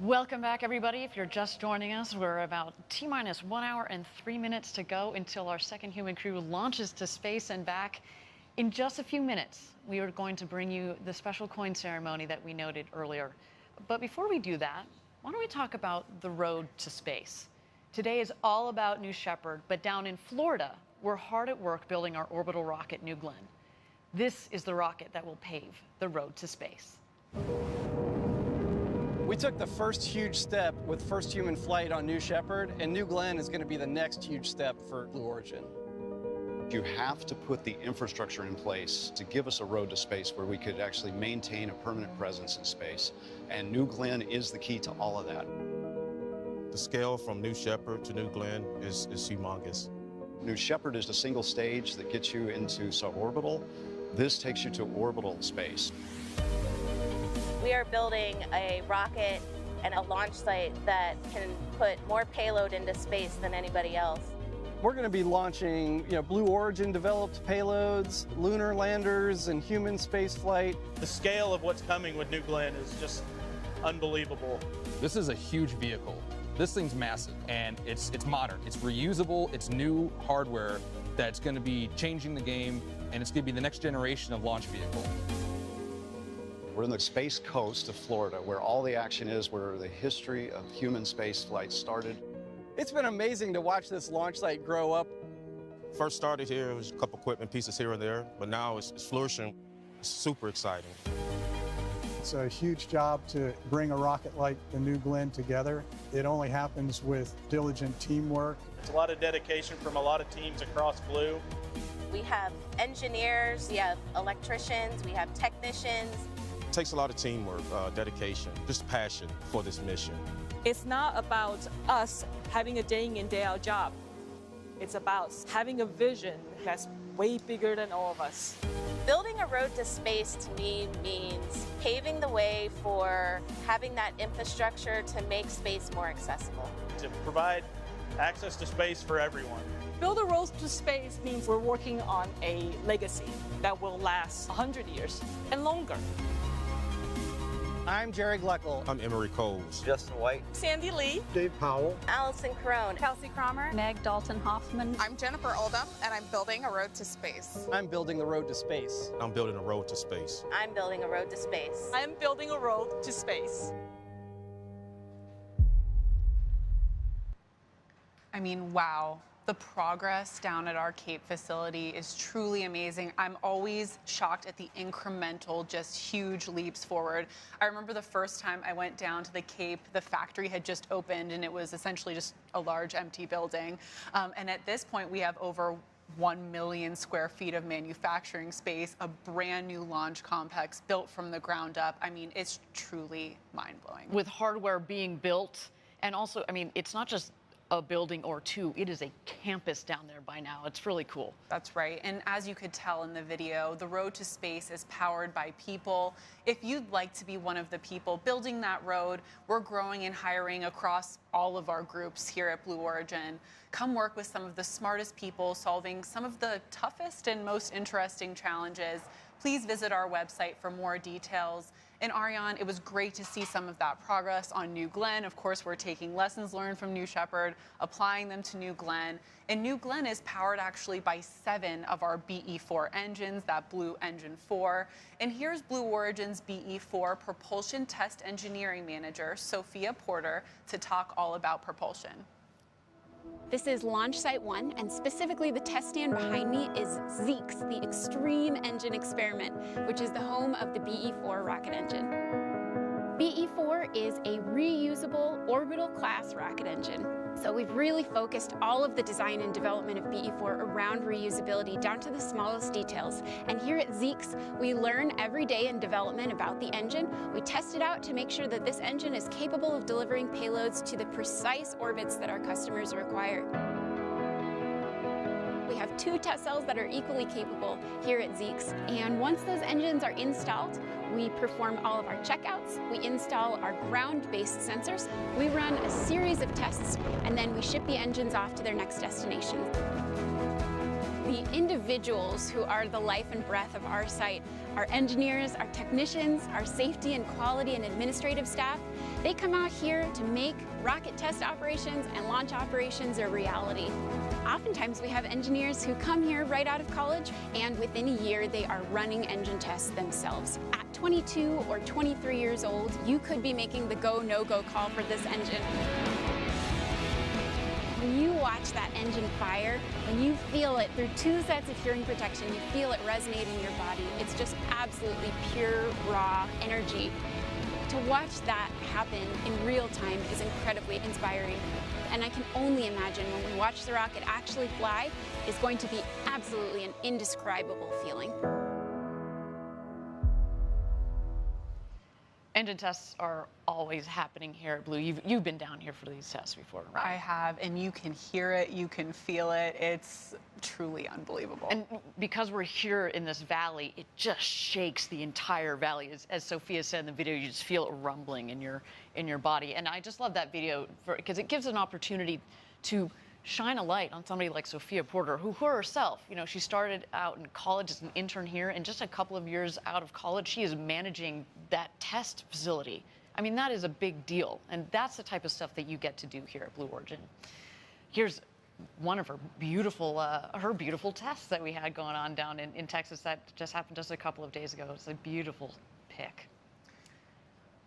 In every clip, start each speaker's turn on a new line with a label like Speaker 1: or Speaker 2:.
Speaker 1: Welcome back, everybody. If you're just joining us, we're about T-minus 1 hour and 3 minutes to go until our second human crew launches to space and back. In just a few minutes, we are going to bring you the special coin ceremony that we noted earlier. But before we do that, why don't we talk about the road to space? Today is all about New Shepard, but down in Florida, we're hard at work building our orbital rocket, New Glenn. This is the rocket that will pave the road to space.
Speaker 2: We took the first huge step with first human flight on New Shepard, and New Glenn is going to be the next huge step for Blue Origin.
Speaker 3: You have to put the infrastructure in place to give us a road to space where we could actually maintain a permanent presence in space. And New Glenn is the key to all of that.
Speaker 4: The scale from New Shepard to New Glenn is humongous.
Speaker 3: New Shepard is a single stage that gets you into suborbital. This takes you to orbital space.
Speaker 5: We are building a rocket and a launch site that can put more payload into space than anybody else.
Speaker 2: We're going to be launching, Blue Origin developed payloads, lunar landers, and human space flight.
Speaker 6: The scale of what's coming with New Glenn is just unbelievable.
Speaker 7: This is a huge vehicle. This thing's massive, and it's modern. It's reusable. It's new hardware that's going to be changing the game, and it's going to be the next generation of launch vehicle.
Speaker 3: We're in the space coast of Florida, where all the action is, where the history of human space flight started.
Speaker 2: It's been amazing to watch this launch site grow up.
Speaker 4: First started here, it was a couple equipment pieces here and there, but now it's flourishing. It's super exciting.
Speaker 8: It's a huge job to bring a rocket like the New Glenn together. It only happens with diligent teamwork.
Speaker 6: It's a lot of dedication from a lot of teams across Blue.
Speaker 5: We have engineers, we have electricians, we have technicians.
Speaker 4: It takes a lot of teamwork, dedication, just passion for this mission.
Speaker 9: It's not about us having a day in, day out job. It's about having a vision that's way bigger than all of us.
Speaker 5: Building a road to space to me means paving the way for having that infrastructure to make space more accessible.
Speaker 6: To provide access to space for everyone.
Speaker 9: Build a road to space means we're working on a legacy that will last 100 years and longer.
Speaker 2: I'm Jerry Gleckel.
Speaker 4: I'm Emery Coles.
Speaker 10: Justin White.
Speaker 9: Sandy Lee.
Speaker 8: Dave Powell.
Speaker 5: Allison Crone.
Speaker 11: Kelsey Cromer.
Speaker 12: Meg Dalton Hoffman.
Speaker 13: I'm Jennifer Oldham, and I'm building a road to space.
Speaker 2: I'm building the road to space.
Speaker 4: I'm building a road to space.
Speaker 5: I'm building a road to space.
Speaker 9: I'm building a road to space.
Speaker 11: I mean, wow. The progress down at our Cape facility is truly amazing. I'm always shocked at the incremental, just huge leaps forward. I remember the first time I went down to the Cape, the factory had just opened and it was essentially just a large empty building. And at this point, we have over 1 million square feet of manufacturing space, a brand new launch complex built from the ground up. I mean, it's truly mind-blowing.
Speaker 1: With hardware being built, and also, I mean, it's not just a building or two, it is a campus down there by now. It's really cool.
Speaker 11: That's right. And as you could tell in the video, the road to space is powered by people. If you'd like to be one of the people building that road, we're growing and hiring across all of our groups here at Blue Origin. Come work with some of the smartest people solving some of the toughest and most interesting challenges. Please visit our website for more details. And Ariane, it was great to see some of that progress on New Glenn. Of course, we're taking lessons learned from New Shepard, applying them to New Glenn. And New Glenn is powered actually by 7 of our BE-4 engines, that Blue Engine 4. And here's Blue Origin's BE-4 Propulsion Test Engineering Manager, Sophia Porter, to talk all about propulsion.
Speaker 14: This is Launch Site 1, and specifically the test stand behind me is Zeke's, the Extreme Engine Experiment, which is the home of the BE-4 rocket engine. BE-4 is a reusable orbital class rocket engine. So we've really focused all of the design and development of BE-4 around reusability down to the smallest details. And here at Zeke's, we learn every day in development about the engine. We test it out to make sure that this engine is capable of delivering payloads to the precise orbits that our customers require. We have 2 test cells that are equally capable here at Zeke's. And once those engines are installed, we perform all of our checkouts, we install our ground-based sensors, we run a series of tests, and then we ship the engines off to their next destination. The individuals who are the life and breath of our site, our engineers, our technicians, our safety and quality and administrative staff, they come out here to make rocket test operations and launch operations a reality. Oftentimes we have engineers who come here right out of college, and within a year they are running engine tests themselves. At 22 or 23 years old, you could be making the go, no-go call for this engine. When you watch that engine fire, when you feel it through 2 sets of hearing protection, you feel it resonate in your body. It's just absolutely pure, raw energy. To watch that happen in real time is incredibly inspiring. And I can only imagine when we watch the rocket actually fly, is going to be absolutely an indescribable feeling.
Speaker 1: Engine tests are always happening here at Blue. You've been down here for these tests before, right?
Speaker 11: I have, and you can hear it, you can feel it. It's truly unbelievable.
Speaker 1: And because we're here in this valley, it just shakes the entire valley. As Sophia said in the video, you just feel it rumbling in your body. And I just love that video because it gives an opportunity to shine a light on somebody like Sophia Porter, who herself, you know, she started out in college as an intern here, and just a couple of years out of college, she is managing that test facility. I mean, that is a big deal, and that's the type of stuff that you get to do here at Blue Origin. Here's one of her beautiful tests that we had going on down in Texas that just happened just a couple of days ago. It's a beautiful pic.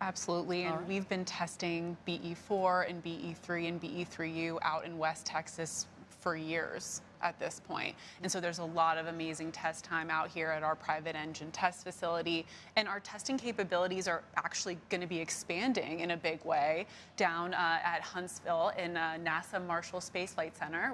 Speaker 11: Absolutely, and we've been testing BE4 and BE3 and BE3U out in West Texas for years at this point. And so there's a lot of amazing test time out here at our private engine test facility. And our testing capabilities are actually going to be expanding in a big way down at Huntsville in NASA Marshall Space Flight Center.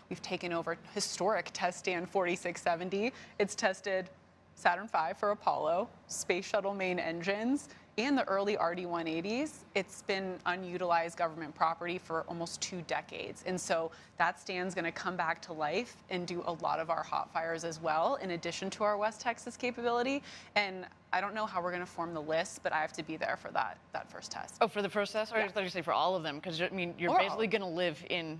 Speaker 11: We've taken over historic test stand 4670. It's tested Saturn V for Apollo, Space Shuttle main engines, and the early RD-180s. It's been unutilized government property for almost 2 decades. And so that stand's going to come back to life and do a lot of our hot fires as well, in addition to our West Texas capability. And I don't know how we're going to form the list, but I have to be there for that first test.
Speaker 1: Oh, for the first test? Or I thought you say for all of them, because I mean, you're basically going to live in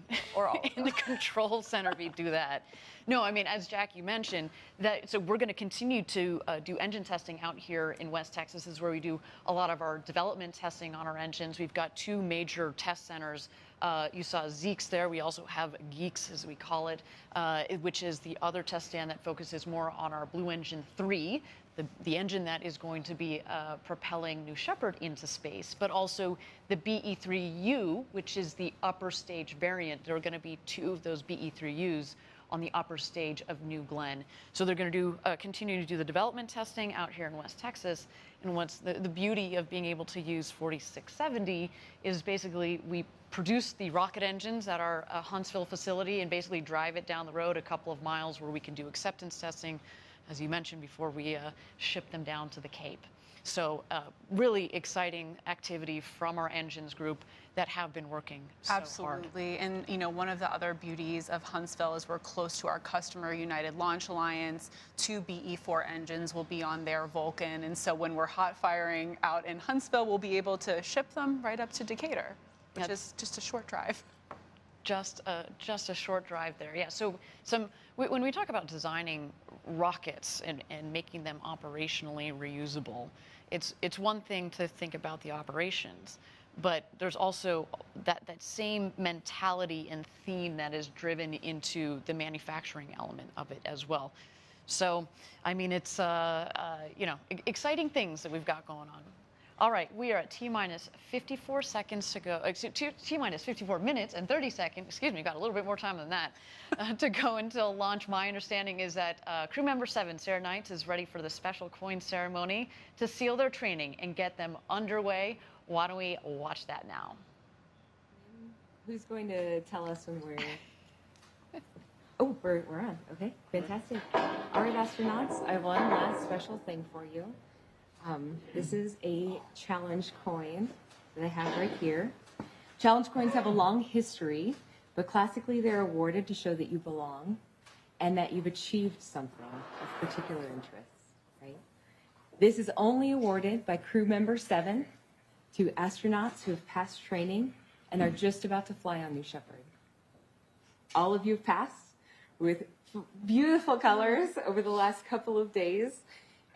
Speaker 1: the control center if you do that. No, I mean, as Jackie mentioned, so we're going to continue to do engine testing out here in West Texas. This is where we do a lot of our development testing on our engines. We've got 2 major test centers. You saw Zeeks there. We also have Geeks, as we call it, which is the other test stand that focuses more on our Blue Engine 3, the engine that is going to be propelling New Shepard into space, but also the BE3U, which is the upper stage variant. There are going to be 2 of those BE3Us on the upper stage of New Glenn. So they're going to continue to do the development testing out here in West Texas. And what's the beauty of being able to use 4670 is basically we produce the rocket engines at our Huntsville facility and basically drive it down the road a couple of miles where we can do acceptance testing, as you mentioned before we ship them down to the Cape. So really exciting activity from our engines group that have been working so
Speaker 11: Absolutely.
Speaker 1: hard.
Speaker 11: And, you know, one of the other beauties of Huntsville is we're close to our customer, United Launch Alliance. 2 BE4 engines will be on their Vulcan. And so when we're hot firing out in Huntsville, we'll be able to ship them right up to Decatur, which is just a short drive.
Speaker 1: Just a short drive there. Yeah, so when we talk about designing rockets and making them operationally reusable, it's one thing to think about the operations, but there's also that same mentality and theme that is driven into the manufacturing element of it as well. So, I mean, it's you know, exciting things that we've got going on. All right, we are at T-minus 54 seconds to go. T-minus 54 minutes and 30 seconds. Excuse me, got a little bit more time than that to go until launch. My understanding is that crew member 7, Sarah Knights, is ready for the special coin ceremony to seal their training and get them underway. Why don't we watch that now?
Speaker 10: Who's going to tell us when we're... Oh, we're on. Okay, fantastic. All right, astronauts, I have one last special thing for you. This is a challenge coin that I have right here. Challenge coins have a long history, but classically they're awarded to show that you belong and that you've achieved something of particular interest, right? This is only awarded by crew member 7 to astronauts who have passed training and are just about to fly on New Shepard. All of you have passed. with beautiful colors over the last couple of days.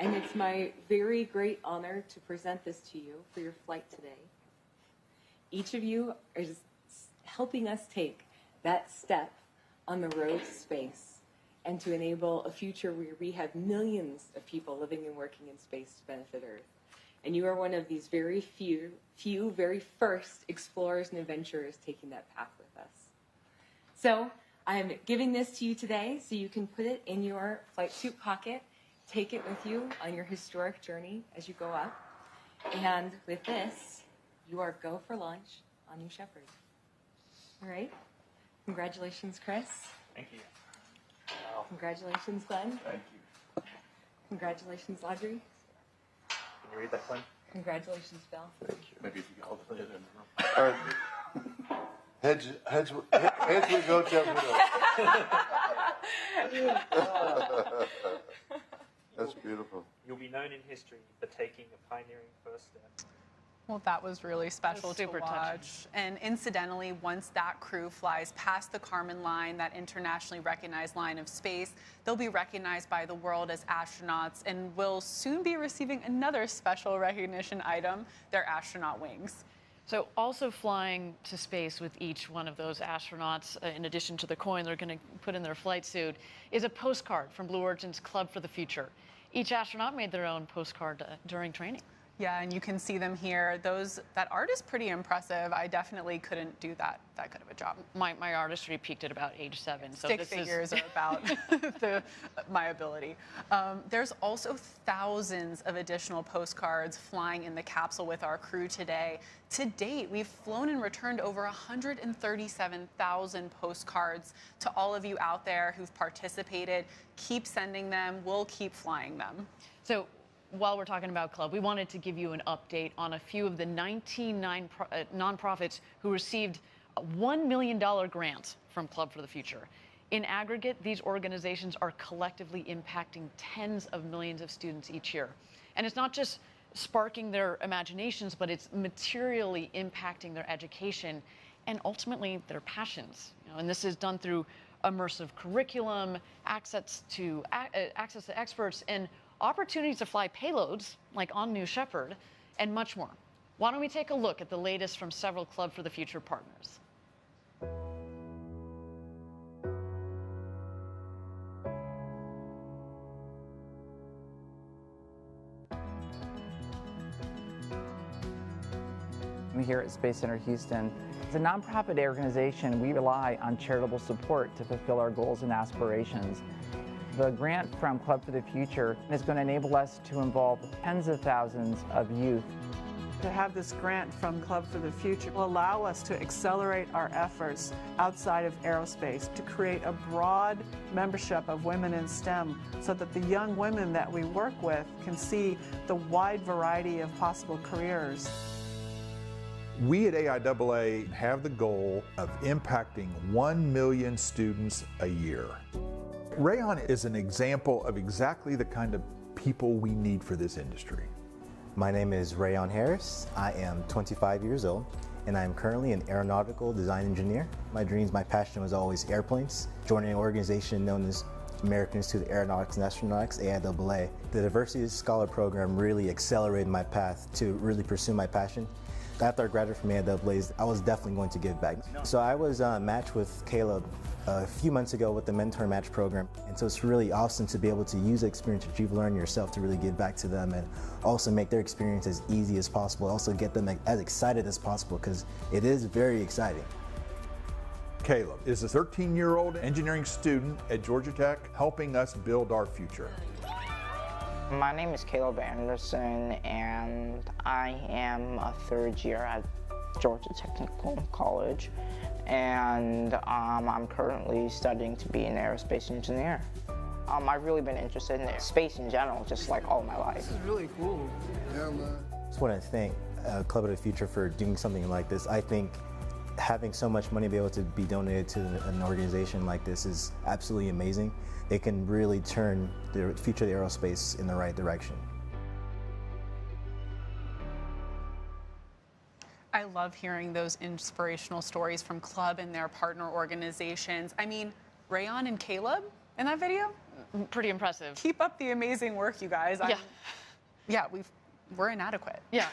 Speaker 10: And it's my very great honor to present this to you for your flight today. Each of you is helping us take that step on the road to space and to enable a future where we have millions of people living and working in space to benefit Earth. And you are one of these very few very first explorers and adventurers taking that path with us. So I am giving this to you today so you can put it in your flight suit pocket, take it with you on your historic journey as you go up. And with this, you are go for launch on New Shepard. All right? Congratulations, Chris.
Speaker 6: Thank you.
Speaker 10: Wow. Congratulations, Glenn.
Speaker 6: Thank you.
Speaker 10: Congratulations, Audrey.
Speaker 6: Can you read that, Glenn?
Speaker 10: Congratulations, Bill.
Speaker 6: Thank you. Maybe if you can hold it in the room.
Speaker 12: All right. Heads we go, tails we go. That's beautiful.
Speaker 6: You'll be known in history for taking a pioneering first step.
Speaker 11: Well, that was really special to
Speaker 1: super
Speaker 11: watch.
Speaker 1: touching.
Speaker 11: And incidentally, once that crew flies past the Kármán line, that internationally recognized line of space, they'll be recognized by the world as astronauts and will soon be receiving another special recognition item, their astronaut wings.
Speaker 1: So also flying to space with each one of those astronauts, in addition to the coin they're going to put in their flight suit, is a postcard from Blue Origin's Club for the Future. Each astronaut made their own postcard during training.
Speaker 11: Yeah, and you can see them here. That art is pretty impressive. I definitely couldn't do that good of a job.
Speaker 1: My artistry peaked at about age 7. So
Speaker 11: Stick figures are about my ability. There's also thousands of additional postcards flying in the capsule with our crew today. To date, we've flown and returned over 137,000 postcards to all of you out there who've participated. Keep sending them. We'll keep flying them.
Speaker 1: So while we're talking about Club, we wanted to give you an update on a few of the 19 nonprofits who received a $1 million grant from Club for the Future. In aggregate, these organizations are collectively impacting tens of millions of students each year. And it's not just sparking their imaginations, but it's materially impacting their education and ultimately their passions. And this is done through immersive curriculum, access to experts, and opportunities to fly payloads, like on New Shepard, and much more. Why don't we take a look at the latest from several Club for the Future partners?
Speaker 15: Here at Space Center Houston, as a nonprofit organization, we rely on charitable support to fulfill our goals and aspirations. The grant from Club for the Future is going to enable us to involve tens of thousands of youth.
Speaker 16: To have this grant from Club for the Future will allow us to accelerate our efforts outside of aerospace, to create a broad membership of women in STEM so that the young women that we work with can see the wide variety of possible careers.
Speaker 17: We at AIAA have the goal of impacting 1 million students a year. Rayon is an example of exactly the kind of people we need for this industry.
Speaker 18: My name is Rayon Harris. I am 25 years old, and I am currently an aeronautical design engineer. My dreams, my passion was always airplanes. Joining an organization known as American Institute of Aeronautics and Astronautics, AIAA, the Diversity Scholar Program really accelerated my path to really pursue my passion. After I graduated from AIAA, I was definitely going to give back. So I was matched with Caleb a few months ago with the Mentor Match program. And so it's really awesome to be able to use the experience that you've learned yourself to really give back to them and also make their experience as easy as possible. Also get them as excited as possible because it is very exciting.
Speaker 17: Caleb is a 13-year-old engineering student at Georgia Tech helping us build our future.
Speaker 15: My name is Caleb Anderson, and I am a third year at Georgia Technical College, and I'm currently studying to be an aerospace engineer. I've really been interested in space in general, just like all my life.
Speaker 12: This is really cool. Yeah, man.
Speaker 18: I just want to thank Club of the Future for doing something like this. I think having so much money to be able to be donated to an organization like this is absolutely amazing. It can really turn the future of the aerospace in the right direction.
Speaker 11: I love hearing those inspirational stories from Club and their partner organizations. I mean, Rayon and Caleb in that video.
Speaker 1: Pretty impressive.
Speaker 11: Keep up the amazing work, you guys. Yeah, we're inadequate.
Speaker 1: Yeah,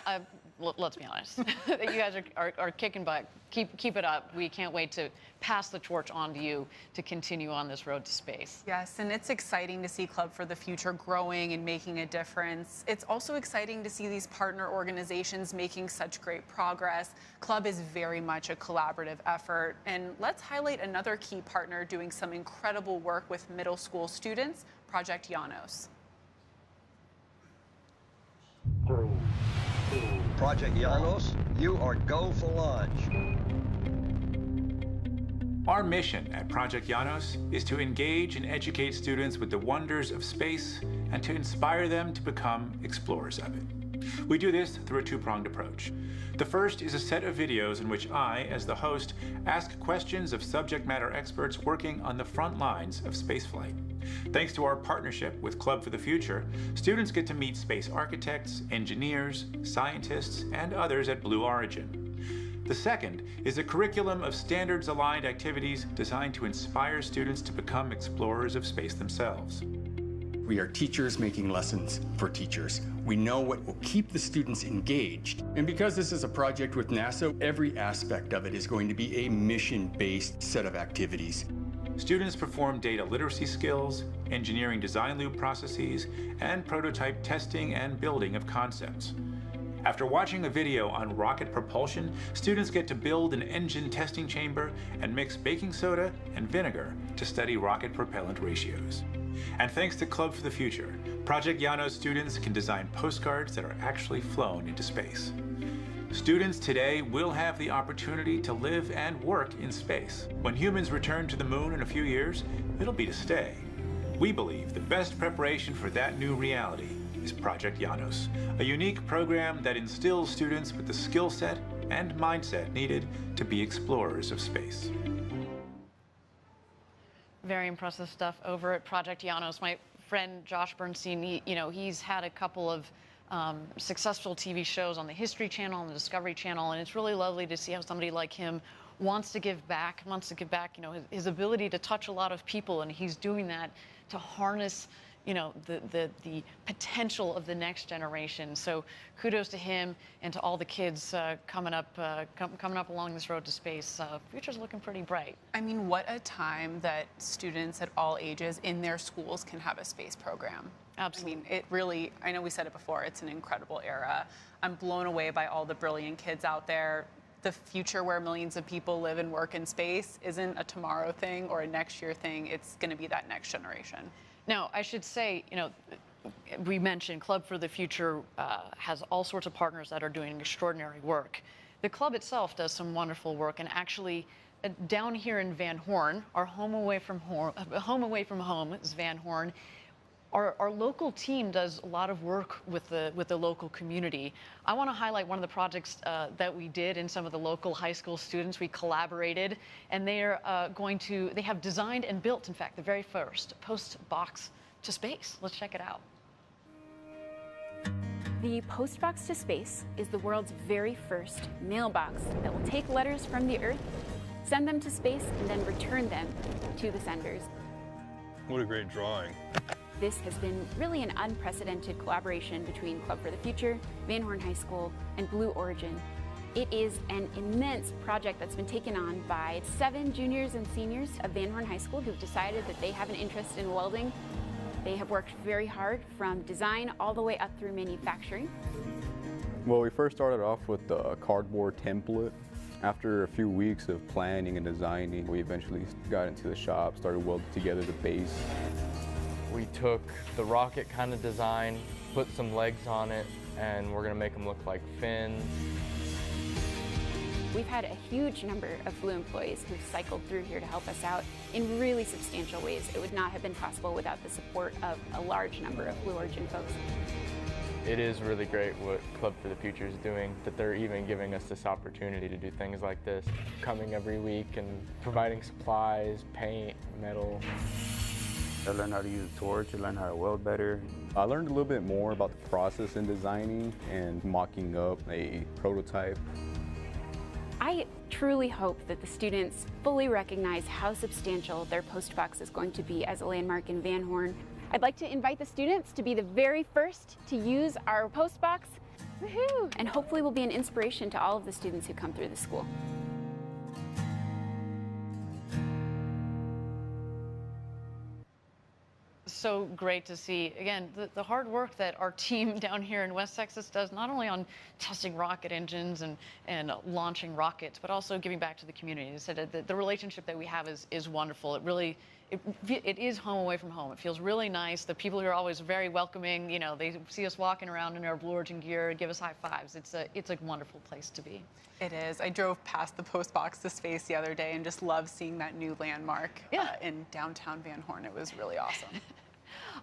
Speaker 1: let's be honest. You guys are kicking butt. Keep it up. We can't wait to pass the torch on to you to continue on this road to space.
Speaker 11: Yes, and it's exciting to see Club for the Future growing and making a difference. It's also exciting to see these partner organizations making such great progress. Club is very much a collaborative effort. And let's highlight another key partner doing some incredible work with middle school students, Project Janos.
Speaker 19: Project Janos, you are go for launch.
Speaker 20: Our mission at Project Janos is to engage and educate students with the wonders of space and to inspire them to become explorers of it. We do this through a two-pronged approach. The first is a set of videos in which I, as the host, ask questions of subject matter experts working on the front lines of spaceflight. Thanks to our partnership with Club for the Future, students get to meet space architects, engineers, scientists, and others at Blue Origin. The second is a curriculum of standards-aligned activities designed to inspire students to become explorers of space themselves.
Speaker 21: We are teachers making lessons for teachers. We know what will keep the students engaged. And because this is a project with NASA, every aspect of it is going to be a mission-based set of activities.
Speaker 20: Students perform data literacy skills, engineering design loop processes, and prototype testing and building of concepts. After watching a video on rocket propulsion, students get to build an engine testing chamber and mix baking soda and vinegar to study rocket propellant ratios. And thanks to Club for the Future, Project Janos students can design postcards that are actually flown into space. Students today will have the opportunity to live and work in space. When humans return to the moon in a few years, it'll be to stay. We believe the best preparation for that new reality is Project Janos, a unique program that instills students with the skill set and mindset needed to be explorers of space.
Speaker 1: Very impressive stuff over at Project Janos. My friend Josh Bernstein, he's had a couple of successful TV shows on the History Channel and the Discovery Channel, and it's really lovely to see how somebody like him wants to give back, his ability to touch a lot of people, and he's doing that to harness the potential of the next generation. So kudos to him and to all the kids coming up along this road to space. Future's looking pretty bright.
Speaker 11: I mean, what a time that students at all ages in their schools can have a space program. Absolutely. I mean, it really, I know we said it before, it's an incredible era. I'm blown away by all the brilliant kids out there. The future where millions of people live and work in space isn't a tomorrow thing or a next year thing. It's going to be that next generation.
Speaker 1: Now, I should say, we mentioned Club for the Future has all sorts of partners that are doing extraordinary work. The club itself does some wonderful work, and actually, down here in Van Horn, our home away from home is Van Horn. Our local team does a lot of work with the local community. I want to highlight one of the projects that we did in some of the local high school students. We collaborated, and they have designed and built, in fact, the very first post box to space. Let's check it out.
Speaker 14: The post box to space is the world's very first mailbox that will take letters from the Earth, send them to space, and then return them to the senders.
Speaker 4: What a great drawing.
Speaker 14: This has been really an unprecedented collaboration between Club for the Future, Van Horn High School, and Blue Origin. It is an immense project that's been taken on by 7 juniors and seniors of Van Horn High School who've decided that they have an interest in welding. They have worked very hard from design all the way up through manufacturing.
Speaker 22: Well, we first started off with the cardboard template. After a few weeks of planning and designing, we eventually got into the shop, started welding together the base.
Speaker 23: We took the rocket kind of design, put some legs on it, and we're gonna make them look like fins.
Speaker 14: We've had a huge number of Blue employees who've cycled through here to help us out in really substantial ways. It would not have been possible without the support of a large number of Blue Origin folks.
Speaker 23: It is really great what Club for the Future is doing, that they're even giving us this opportunity to do things like this, coming every week and providing supplies, paint, metal.
Speaker 22: I learned how to use a torch, I learned how to weld better. I learned a little bit more about the process in designing and mocking up a prototype.
Speaker 14: I truly hope that the students fully recognize how substantial their postbox is going to be as a landmark in Van Horn. I'd like to invite the students to be the very first to use our postbox. Woohoo! And hopefully will be an inspiration to all of the students who come through the school.
Speaker 1: So great to see, again, the hard work that our team down here in West Texas does, not only on testing rocket engines and launching rockets, but also giving back to the community. So the relationship that we have is wonderful. It really, it is home away from home. It feels really nice. The people here are always very welcoming. You know, they see us walking around in our Blue Origin gear, give us high fives. It's a wonderful place to be.
Speaker 11: It is. I drove past the postbox to space the other day and just loved seeing that new landmark in downtown Van Horn. It was really awesome.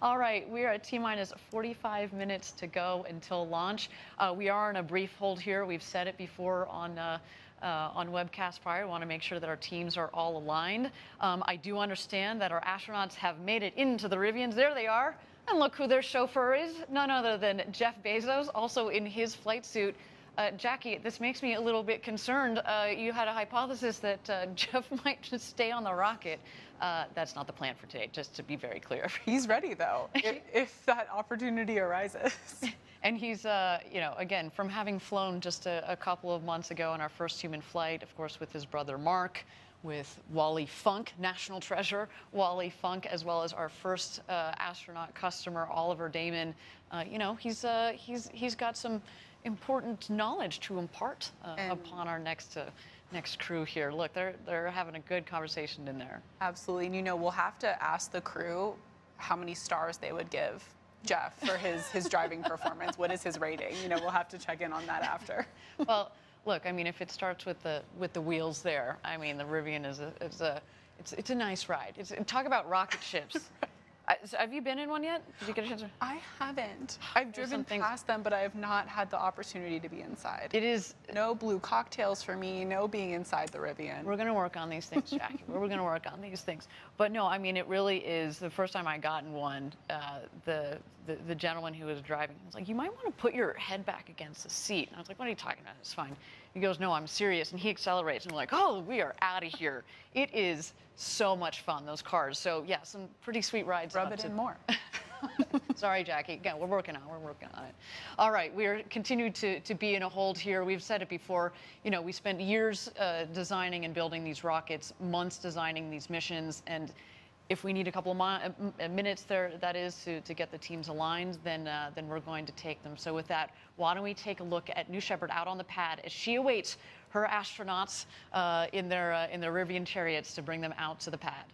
Speaker 1: All right, we are at T-minus 45 minutes to go until launch. We are on a brief hold here. We've said it before on webcast prior. We want to make sure that our teams are all aligned. I do understand that our astronauts have made it into the Rivians. There they are. And look who their chauffeur is. None other than Jeff Bezos, also in his flight suit. Jackie, this makes me a little bit concerned. You had a hypothesis that Jeff might just stay on the rocket. That's not the plan for today, just to be very clear.
Speaker 11: He's ready, though, if that opportunity arises.
Speaker 1: And he's, you know, again, from having flown just a couple of months ago on our first human flight, of course, with his brother Mark, with Wally Funk, national treasure, Wally Funk, as well as our first astronaut customer, Oliver Damon. You know, he's got some important knowledge to impart upon our next crew here. Look, they're having a good conversation in there.
Speaker 11: Absolutely. And, you know, we'll have to ask the crew how many stars they would give Jeff for his driving performance. What is his rating? You know, we'll have to check in on that after.
Speaker 1: Well, look, I mean, if it starts with the wheels there, I mean, the Rivian is a nice ride. Talk about rocket ships. Have you been in one yet? Did you get a chance?
Speaker 11: I haven't. I've driven past them, but I have not had the opportunity to be inside.
Speaker 1: It is
Speaker 11: no blue cocktails for me, no being inside the Rivian.
Speaker 1: We're going to work on these things, Jackie. We're going to work on these things. But no, I mean, it really is. The first time I got in one, the gentleman who was driving was like, "You might want to put your head back against the seat." And I was like, "What are you talking about? It's fine." He goes, "No, I'm serious." And he accelerates, and we're like, "Oh, we are out of here." It is so much fun, those cars. So yeah, some pretty sweet rides.
Speaker 11: Rub it in more.
Speaker 1: Sorry, Jackie. Again, we're working on it. All right, we are continuing to be in a hold here. We've said it before. You know, we spent years designing and building these rockets, months designing these missions, and if we need a couple of minutes there, that is, to get the teams aligned, then we're going to take them. So with that, why don't we take a look at New Shepard out on the pad as she awaits her astronauts in their Rivian chariots to bring them out to the pad.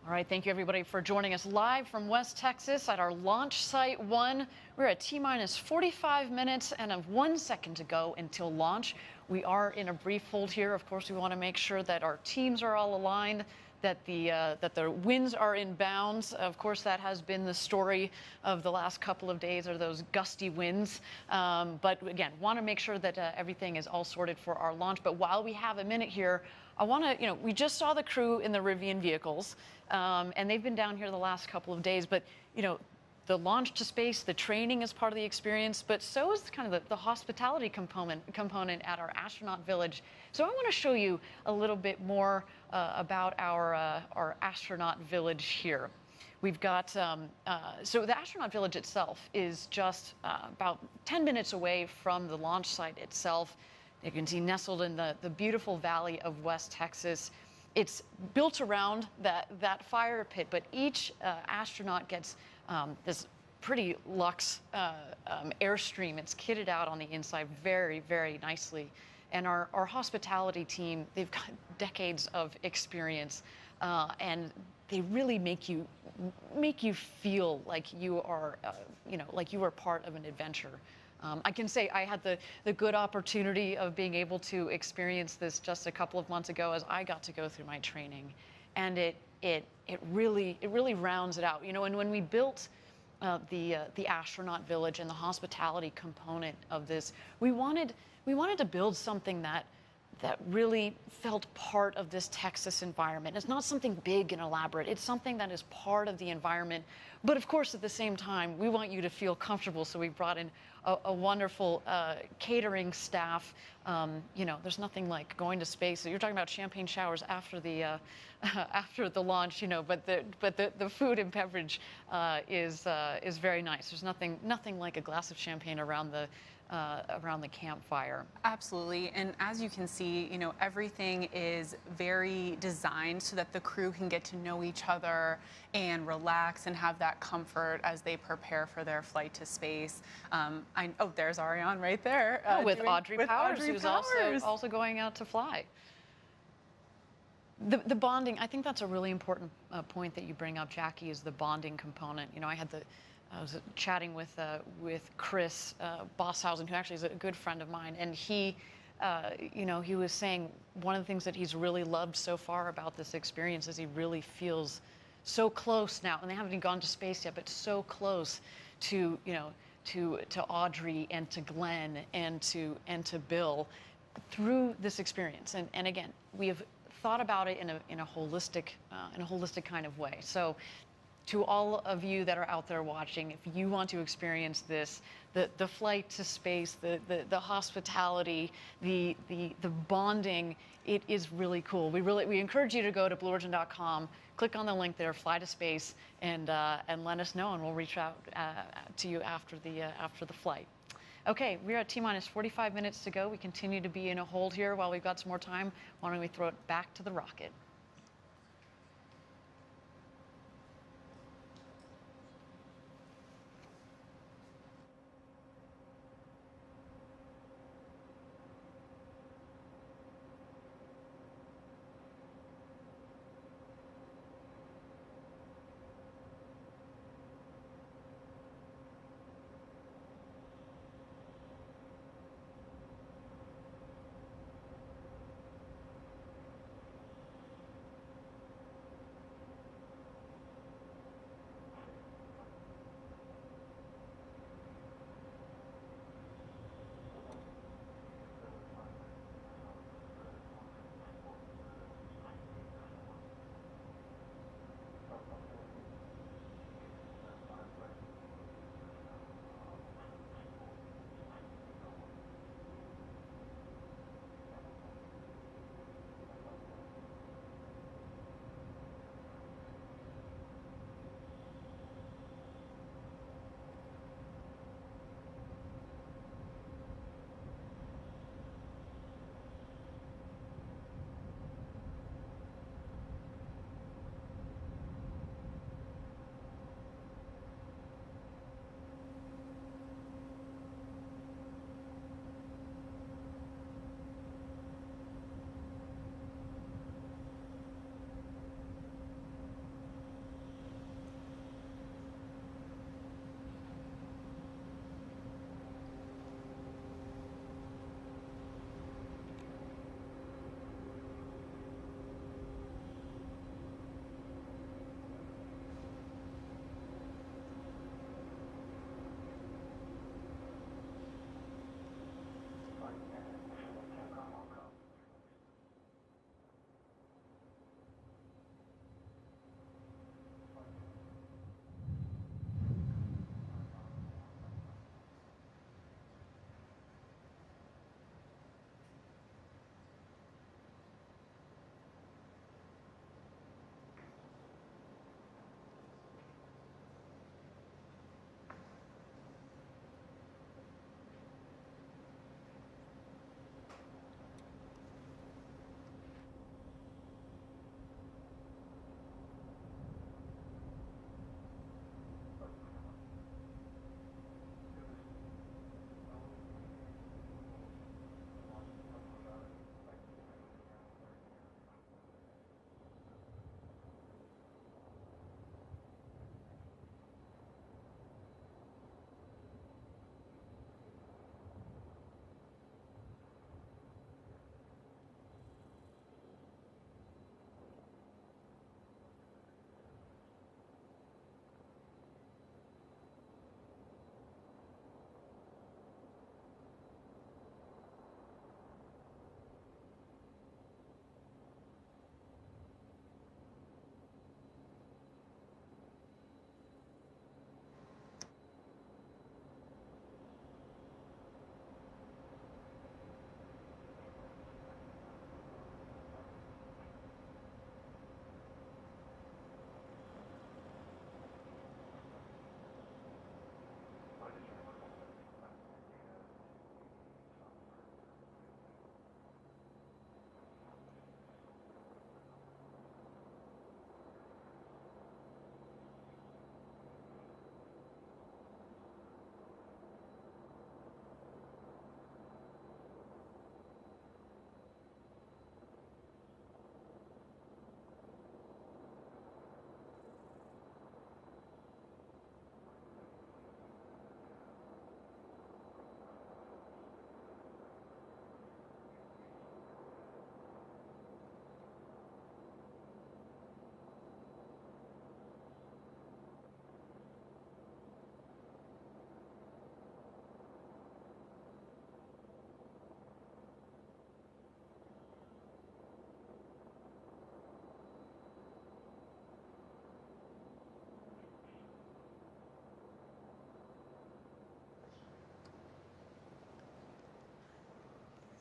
Speaker 1: All right, thank you everybody for joining us live from West Texas at our launch site 1. We're at T-minus 45 minutes and 1 second to go until launch. We are in a brief hold here. Of course, we want to make sure that our teams are all aligned, that the winds are in bounds. Of course, that has been the story of the last couple of days, are those gusty winds. But again, want to make sure that everything is all sorted for our launch. But while we have a minute here, I want to, we just saw the crew in the Rivian vehicles, and they've been down here the last couple of days. But, the launch to space, the training is part of the experience, but so is kind of the hospitality component at our astronaut village. So I want to show you a little bit more about our astronaut village here. We've got, so the astronaut village itself is just about 10 minutes away from the launch site itself. You can see nestled in the beautiful valley of West Texas. It's built around that fire pit, but each astronaut gets this pretty luxe airstream. It's kitted out on the inside very, very nicely. And our hospitality team, they've got decades of experience, and they really make you feel like you are, like you are part of an adventure. I can say I had the good opportunity of being able to experience this just a couple of months ago as I got to go through my training, and it really rounds it out. And when we built the astronaut village and the hospitality component of this, we wanted to build something that really felt part of this Texas environment. It's not something big and elaborate. It's something that is part of the environment. But of course, at the same time, we want you to feel comfortable. So we brought in a wonderful catering staff. There's nothing like going to space. So you're talking about champagne showers after the launch, But the food and beverage is very nice. There's nothing like a glass of champagne around the campfire.
Speaker 11: Absolutely, and as you can see, everything is very designed so that the crew can get to know each other and relax and have that comfort as they prepare for their flight to space. There's Ariane right there.
Speaker 1: With Audrey Powers, who's also going out to fly. The bonding, I think that's a really important point that you bring up, Jackie, is the bonding component. I was chatting with Chris Bosshausen, who actually is a good friend of mine, and he was saying one of the things that he's really loved so far about this experience is he really feels so close now, and they haven't even gone to space yet, but so close to Audrey and to Glenn and to Bill through this experience. And again, we have thought about it in a holistic kind of way. So, to all of you that are out there watching, if you want to experience this, the flight to space, the hospitality, the bonding, it is really cool. We encourage you to go to blueorigin.com, click on the link there, fly to space, and let us know, and we'll reach out to you after the flight. Okay, we're at T-minus 45 minutes to go. We continue to be in a hold here while we've got some more time. Why don't we throw it back to the rocket?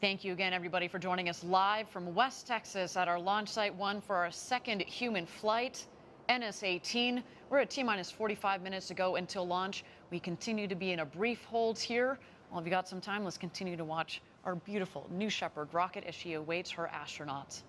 Speaker 1: Thank you again, everybody, for joining us live from West Texas at our launch site 1 for our second human flight, NS-18. We're at T-minus 45 minutes to go until launch. We continue to be in a brief hold here. Well, if you got some time, let's continue to watch our beautiful New Shepard rocket as she awaits her astronauts.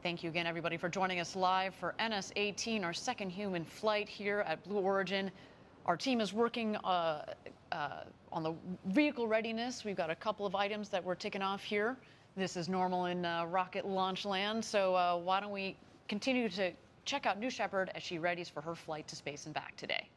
Speaker 1: Thank you again, everybody, for joining us live for NS-18, our second human flight here at Blue Origin. Our team is working on the vehicle readiness. We've got a couple of items that we're ticking off here. This is normal in rocket launch land, so why don't we continue to check out New Shepard as she readies for her flight to space and back today.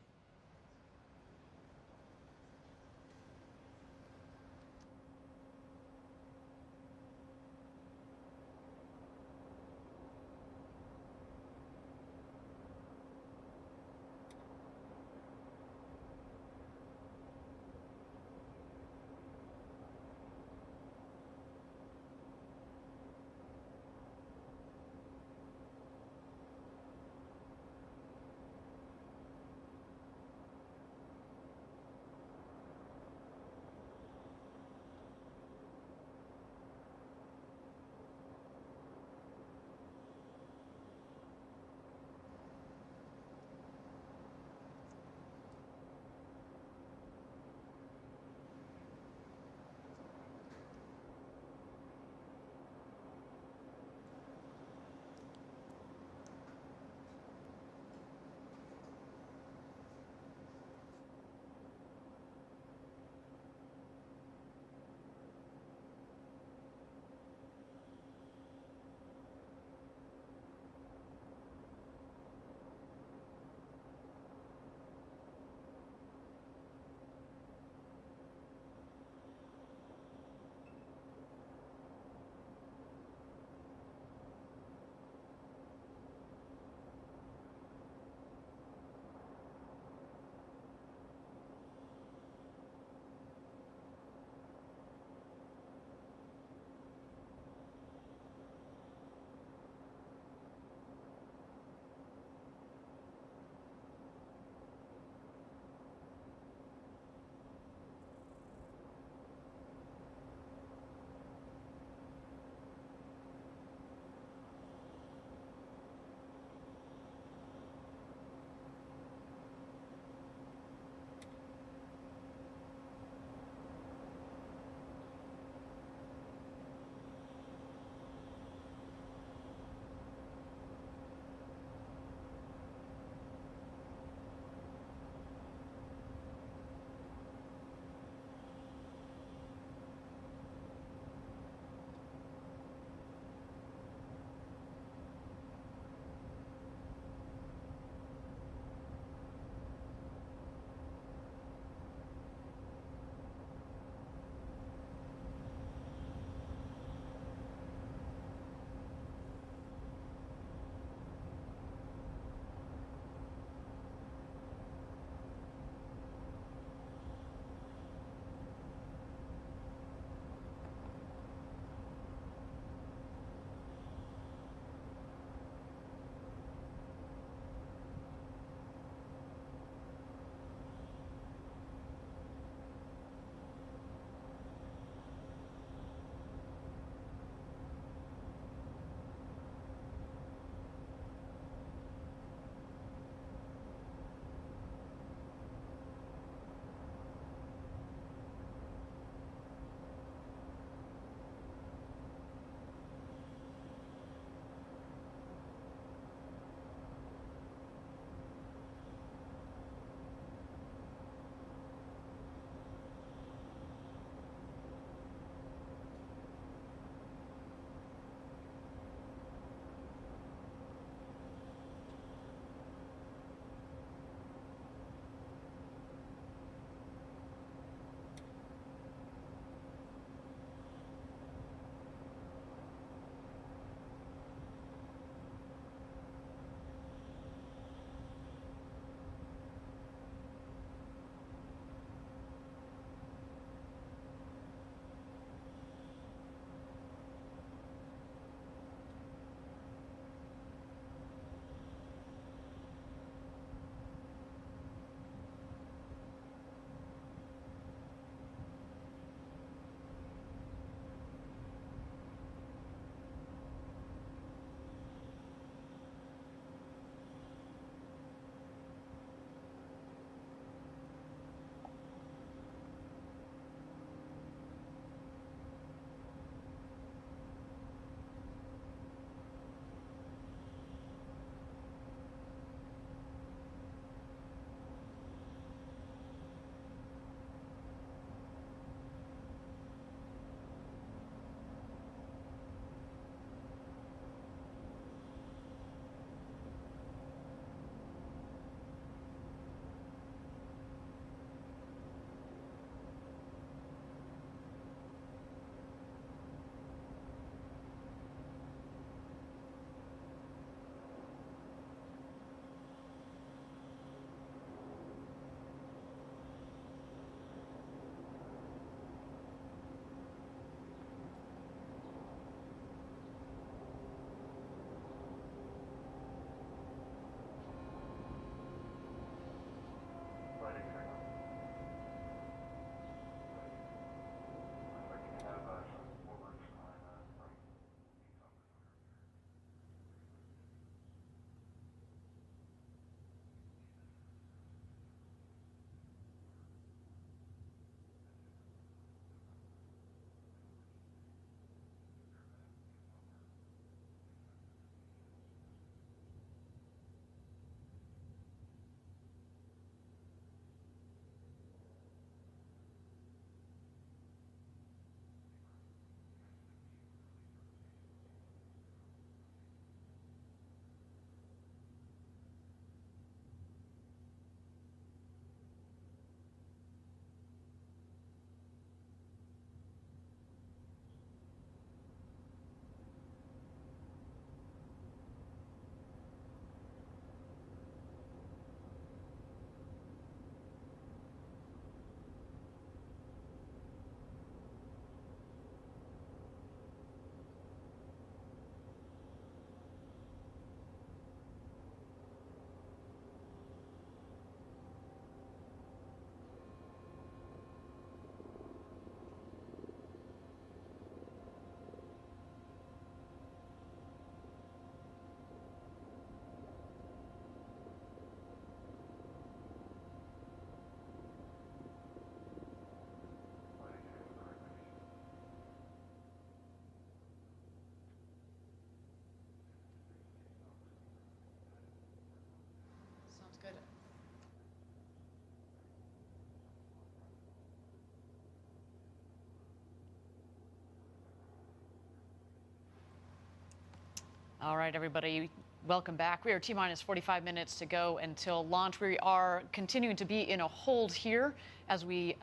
Speaker 1: All right, everybody, welcome back. We are T-minus 45 minutes to go until launch. We are continuing to be in a hold here as we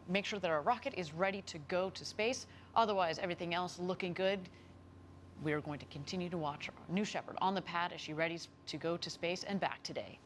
Speaker 1: make sure that our rocket is ready to go to space. Otherwise, everything else looking good. We are going to continue to watch our new Shepard on the pad as she ready to go to space and back today.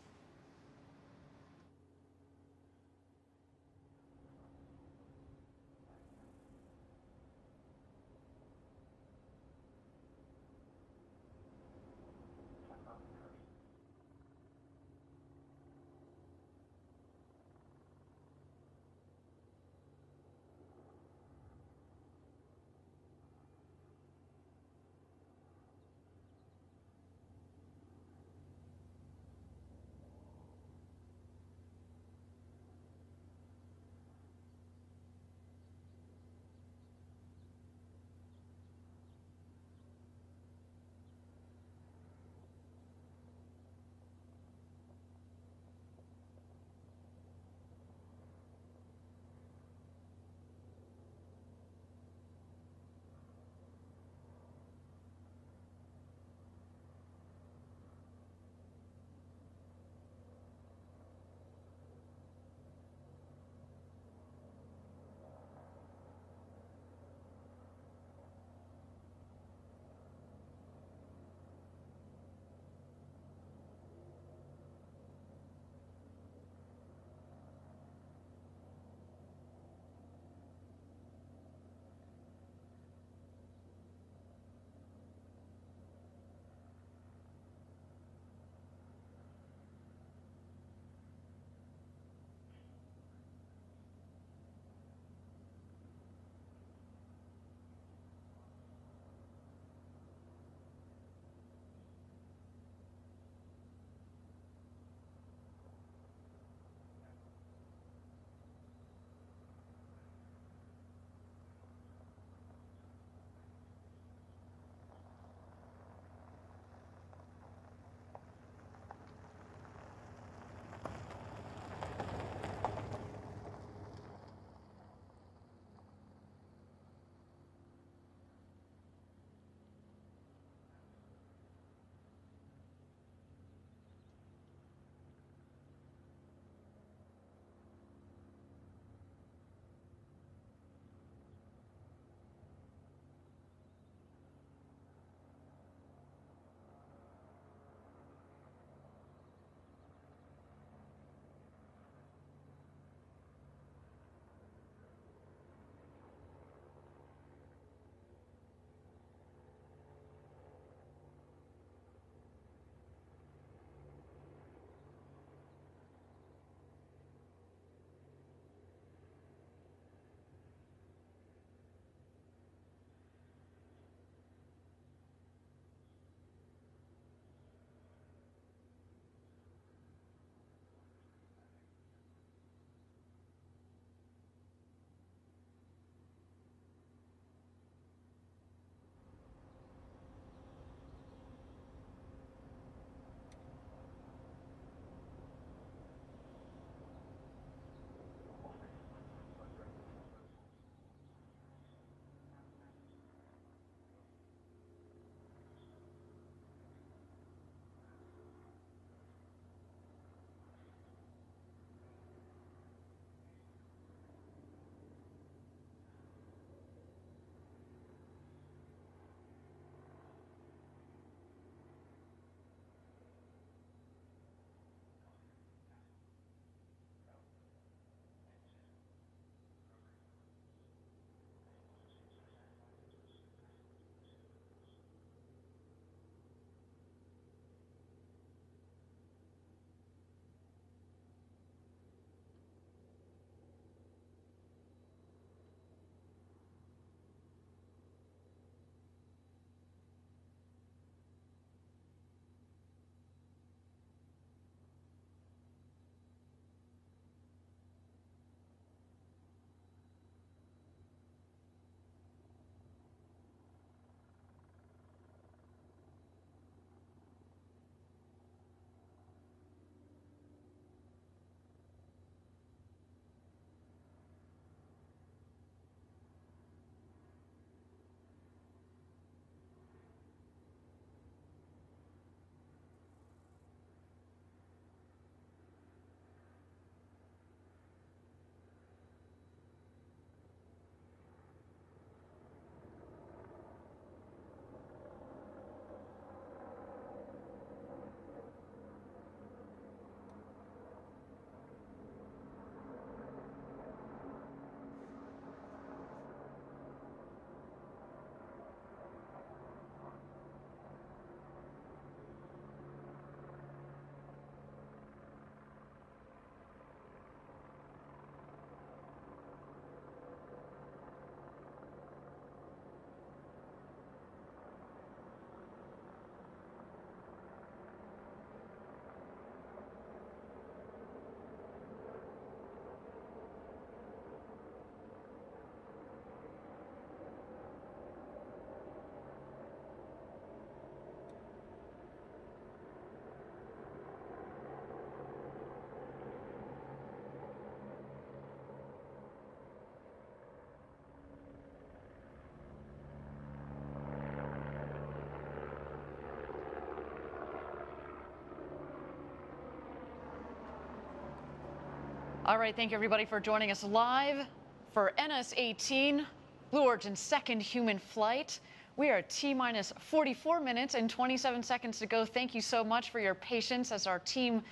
Speaker 1: All right, thank you everybody for joining us live for NS-18, Blue Origin's second human flight. We are at T-minus 44 minutes and 27 seconds to go. Thank you so much for your patience as our team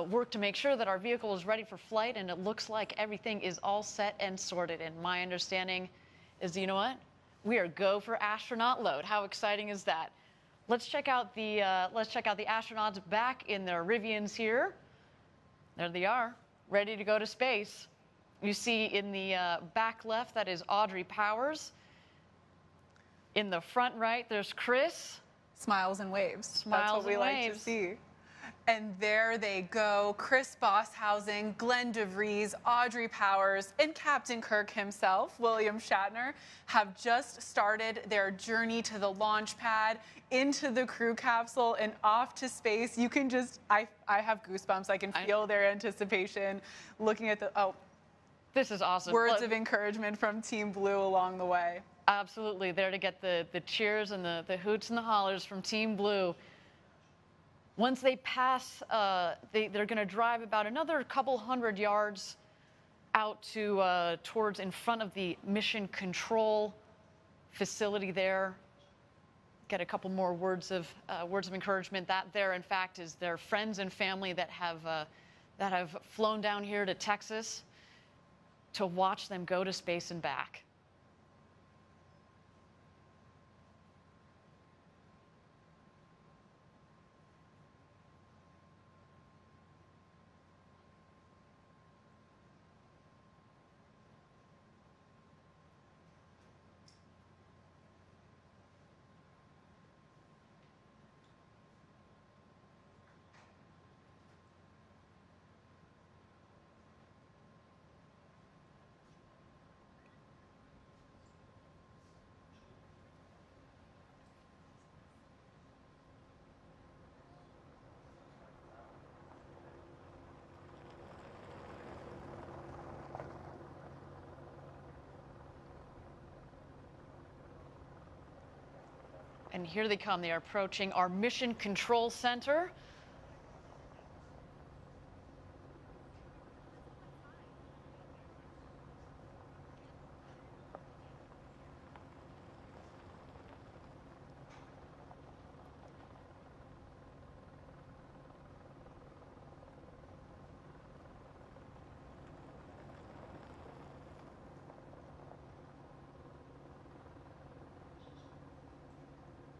Speaker 1: worked to make sure that our vehicle is ready for flight, and it looks like everything is all set and sorted. And my understanding is, you know what? We are go for astronaut load. How exciting is that? Let's check out the astronauts back in their Rivians here. There they are, ready to go to space. You see in the back left, that is Audrey Powers. In the front right, there's Chris.
Speaker 11: Smiles and waves.
Speaker 1: Smiles
Speaker 11: That's what we
Speaker 1: and
Speaker 11: like
Speaker 1: waves.
Speaker 11: to see. And there they go, Chris Bosshausen, Glenn DeVries, Audrey Powers, and Captain Kirk himself, William Shatner, have just started their journey to the launch pad, into the crew capsule, and off to space. You can just, I have goosebumps. I can feel their anticipation looking at the,
Speaker 1: this is awesome.
Speaker 11: Words of encouragement from Team Blue along the way.
Speaker 1: Absolutely, there to get the cheers and the hoots and the hollers from Team Blue. Once they pass, they're going to drive about another couple hundred yards out to towards in front of the mission control facility there. Get a couple more words of encouragement. That there, in fact, is their friends and family that have flown down here to Texas to watch them go to space and back. And here they come. They are approaching our Mission Control Center.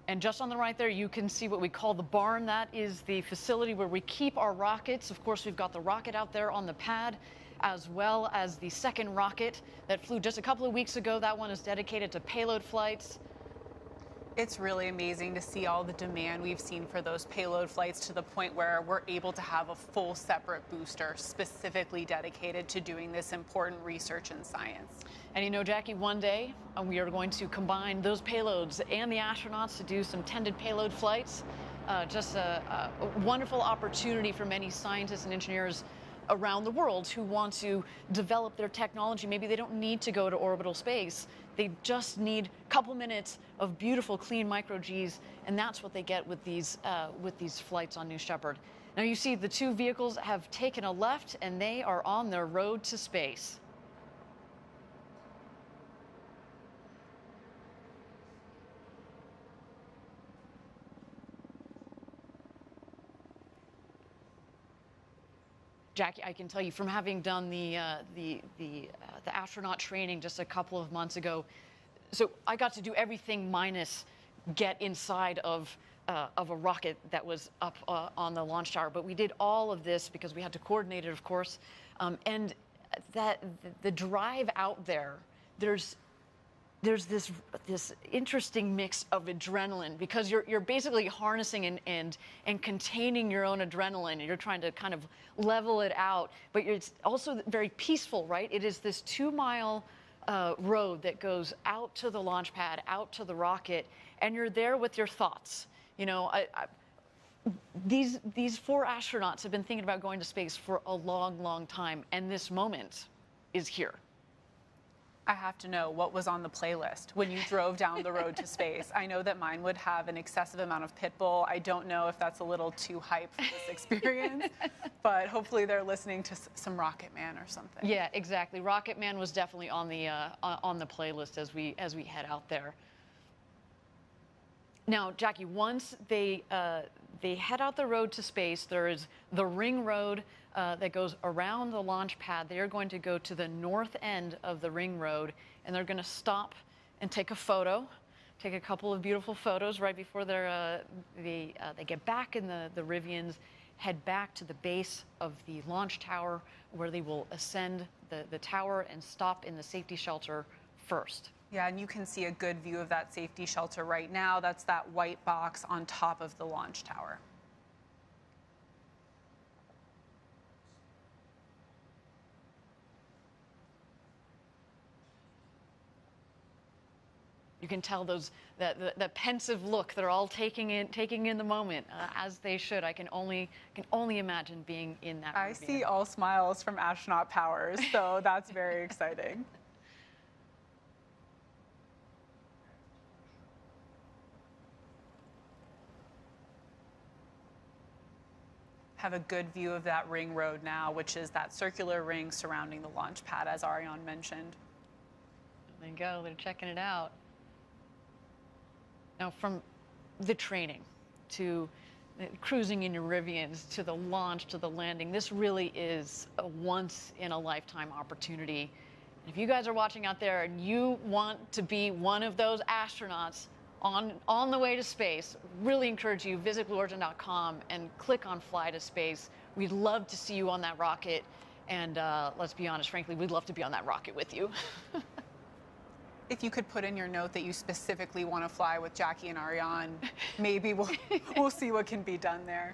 Speaker 1: And just on the right there, you can see what we call the barn. That is the facility where we keep our rockets. Of course, we've got the rocket out there on the pad, as well as the second rocket that flew just a couple of weeks ago. That one is dedicated to payload flights.
Speaker 11: It's really amazing to see all the demand we've seen for those payload flights, to the point where we're able to have a full separate booster specifically dedicated to doing this important research and science.
Speaker 1: And you know, Jackie, one day we are going to combine those payloads and the astronauts to do some tended payload flights. Just a wonderful opportunity for many scientists and engineers around the world who want to develop their technology. Maybe they don't need to go to orbital space. They just need a couple minutes of beautiful, clean micro-Gs, and that's what they get with these flights on New Shepard. Now you see the two vehicles have taken a left, and they are on their road to space. Jackie, I can tell you from having done the astronaut training just a couple of months ago, so I got to do everything minus get inside of a rocket that was up on the launch tower. But we did all of this because we had to coordinate it, of course. And the drive out there, there's this interesting mix of adrenaline, because you're basically harnessing and containing your own adrenaline, and you're trying to kind of level it out. But it's also very peaceful, right? It is this 2-mile road that goes out to the launch pad, out to the rocket, and you're there with your thoughts. You know, these 4 astronauts have been thinking about going to space for a long, long time, and this moment is here.
Speaker 11: I have to know what was on the playlist when you drove down the road to space. I know that mine would have an excessive amount of Pitbull. I don't know if that's a little too hype for this experience, but hopefully they're listening to some Rocket Man or something.
Speaker 1: Yeah, exactly. Rocket Man was definitely on the playlist as we head out there. Now, Jackie, once they head out the road to space, there is the ring road that goes around the launch pad. They are going to go to the north end of the ring road, and they're going to stop and take a photo, take a couple of beautiful photos right before they get back in the Rivians, head back to the base of the launch tower, where they will ascend the tower and stop in the safety shelter first.
Speaker 11: Yeah, and you can see a good view of that safety shelter right now. That's that white box on top of the launch tower.
Speaker 1: You can tell the pensive look. They're all taking in the moment as they should. I can only imagine being in that.
Speaker 11: I see all smiles from Astronaut Powers, so that's very exciting. Have a good view of that ring road now, which is that circular ring surrounding the launch pad, as Ariane mentioned.
Speaker 1: There you go. They're checking it out. Now, from the training to cruising in your Rivians to the launch to the landing, this really is a once-in-a-lifetime opportunity. If you guys are watching out there and you want to be one of those astronauts on the way to space, really encourage you, visit BlueOrigin.com and click on Fly to Space. We'd love to see you on that rocket. And let's be honest, frankly, we'd love to be on that rocket with you.
Speaker 11: If you could put in your note that you specifically want to fly with Jackie and Ariane, maybe we'll see what can be done there.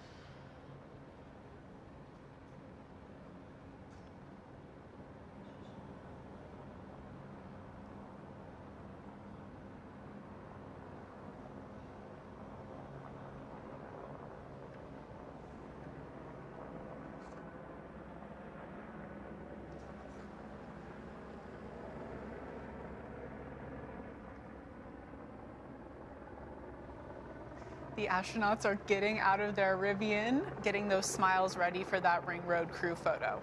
Speaker 11: The astronauts are getting out of their Rivian, getting those smiles ready for that ring road crew photo.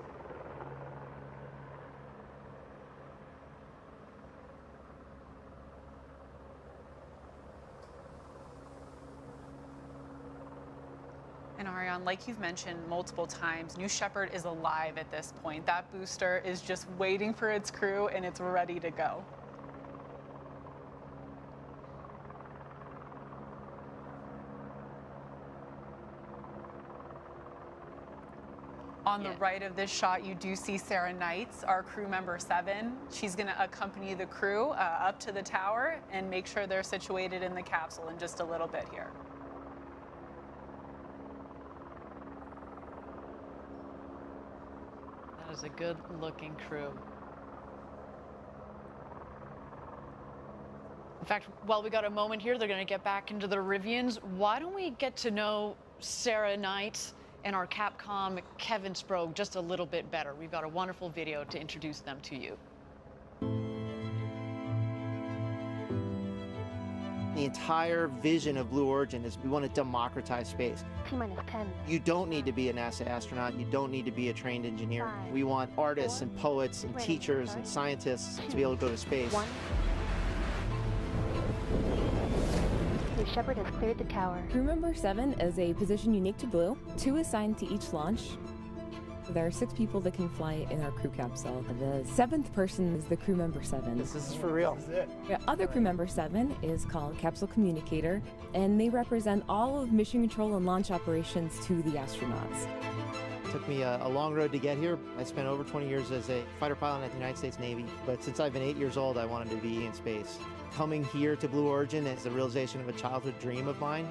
Speaker 11: And Ariane, like you've mentioned multiple times, New Shepard is alive at this point. That booster is just waiting for its crew and it's ready to go. On the right of this shot, you do see Sarah Knights, our crew member 7. She's going to accompany the crew up to the tower and make sure they're situated in the capsule in just a little bit here.
Speaker 1: That is a good-looking crew. In fact, while we got a moment here, they're going to get back into the Rivians. Why don't we get to know Sarah Knights and our Capcom Kevin Sprague just a little bit better? We've got a wonderful video to introduce them to you.
Speaker 3: The entire vision of Blue Origin is we want to democratize space.
Speaker 7: T-minus 10.
Speaker 3: You don't need to be a NASA astronaut. You don't need to be a trained engineer.
Speaker 7: 5,
Speaker 3: we want artists
Speaker 7: 4,
Speaker 3: and poets and
Speaker 7: 20,
Speaker 3: teachers and scientists to be able to go to space.
Speaker 7: 1. Shepard has cleared the tower.
Speaker 8: Crew member 7 is a position unique to Blue. 2 assigned to each launch. There are 6 people that can fly in our crew capsule. The 7th person is the crew member 7.
Speaker 3: This is for real.
Speaker 8: This is it. The other crew member 7 is called Capsule Communicator, and they represent all of mission control and launch operations to the astronauts.
Speaker 3: It took me a long road to get here. I spent over 20 years as a fighter pilot at the United States Navy, but since I've been 8 years old, I wanted to be in space. Coming here to Blue Origin is the realization of a childhood dream of mine.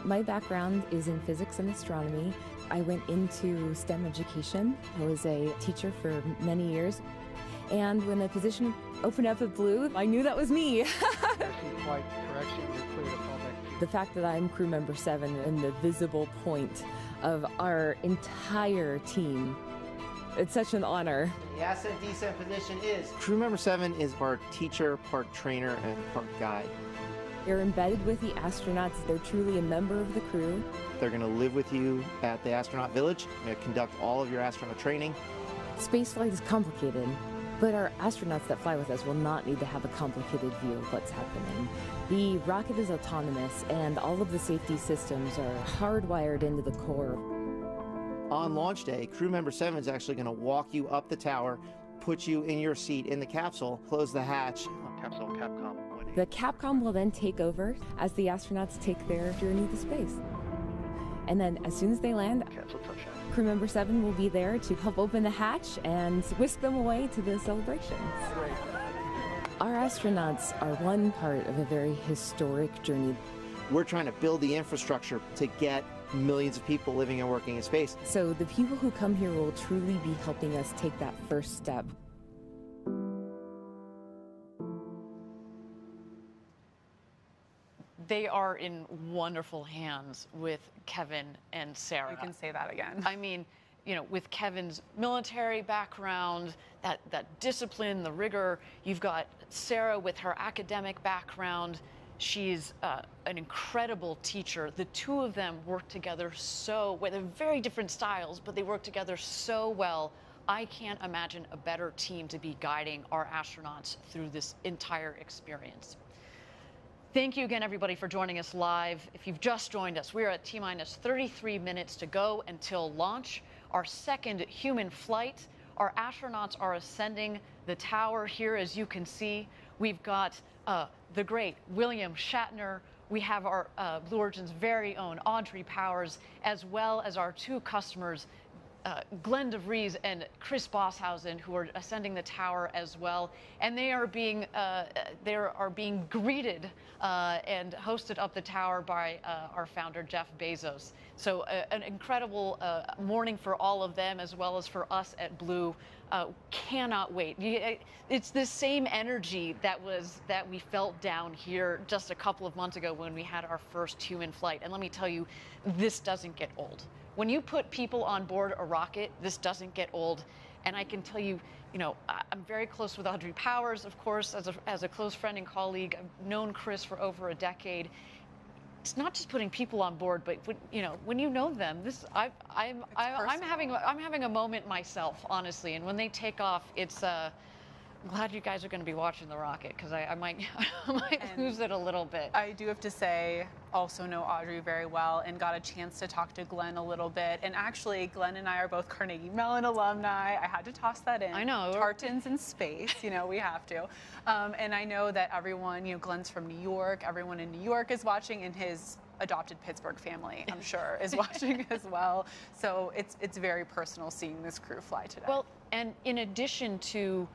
Speaker 8: My background is in physics and astronomy. I went into STEM education. I was a teacher for many years. And when the position opened up at Blue, I knew that was me. The fact that I'm crew member 7 and the visible point of our entire team It's such an honor.
Speaker 3: The ascent descent position is crew member 7 is part teacher, part trainer, and part guide.
Speaker 8: They're embedded with the astronauts. They're truly a member of the crew.
Speaker 3: They're going to live with you at the astronaut village. They're going to conduct all of your astronaut training.
Speaker 8: Spaceflight is complicated, but our astronauts that fly with us will not need to have a complicated view of what's happening. The rocket is autonomous, and all of the safety systems are hardwired into the core.
Speaker 3: On launch day, crew member 7 is actually going to walk you up the tower, put you in your seat in the capsule, close the hatch. Capsule Capcom.
Speaker 8: The Capcom will then take over as the astronauts take their journey to space. And then as soon as they land, crew member 7 will be there to help open the hatch and whisk them away to the celebration. Our astronauts are one part of a very historic journey.
Speaker 3: We're trying to build the infrastructure to get millions of people living and working in space.
Speaker 8: So the people who come here will truly be helping us take that first step.
Speaker 1: They are in wonderful hands with Kevin and Sarah.
Speaker 11: You can say that again.
Speaker 1: I mean, you know, with Kevin's military background, that discipline, the rigor. You've got Sarah with her academic background. She's an incredible teacher. The two of them work together so well. They're very different styles, but they work together so well. I can't imagine a better team to be guiding our astronauts through this entire experience. Thank you again, everybody, for joining us live. If you've just joined us, we're at T-minus 33 minutes to go until launch, our second human flight. Our astronauts are ascending the tower here, as you can see. We've got the great William Shatner. We have our Blue Origin's very own Audrey Powers, as well as our two customers, Glenn DeVries and Chris Bosshausen, who are ascending the tower as well, and they are being greeted and hosted up the tower by our founder Jeff Bezos. So an incredible morning for all of them, as well as for us at Blue. Cannot wait. It's the same energy that we felt down here just a couple of months ago when we had our first human flight. And let me tell you, this doesn't get old. When you put people on board a rocket, this doesn't get old. And I can tell you, you know, I'm very close with Audrey Powers, of course, as a close friend and colleague. I've known Chris for over a decade. It's not just putting people on board, but when you know them, I'm having a moment myself, honestly. And when they take off, it's I'm glad you guys are going to be watching the rocket, because I might lose it a little bit.
Speaker 11: I do have to say, also know Audrey very well and got a chance to talk to Glenn a little bit. And actually, Glenn and I are both Carnegie Mellon alumni. I had to toss that in.
Speaker 1: I know.
Speaker 11: Tartans in space, we have to. And I know that everyone, Glenn's from New York. Everyone in New York is watching, and his adopted Pittsburgh family, I'm sure, is watching as well. So it's very personal seeing this crew fly today.
Speaker 1: Well, and in addition to,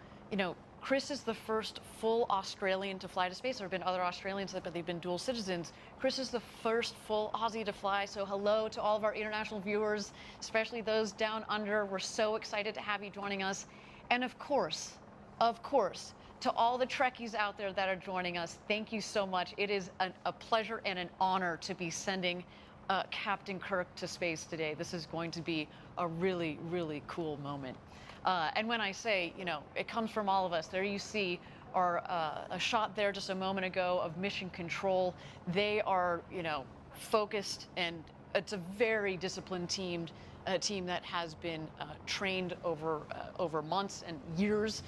Speaker 1: Chris is the first full Australian to fly to space. There have been other Australians, but they've been dual citizens. Chris is the first full Aussie to fly. So hello to all of our international viewers, especially those down under. We're so excited to have you joining us. And of course, to all the Trekkies out there that are joining us, thank you so much. It is a pleasure and an honor to be sending Captain Kirk to space today. This is going to be a really, really cool moment. And when I say, it comes from all of us, there you see a shot there just a moment ago of mission control. They are, focused, and it's a very disciplined team that has been trained over months and years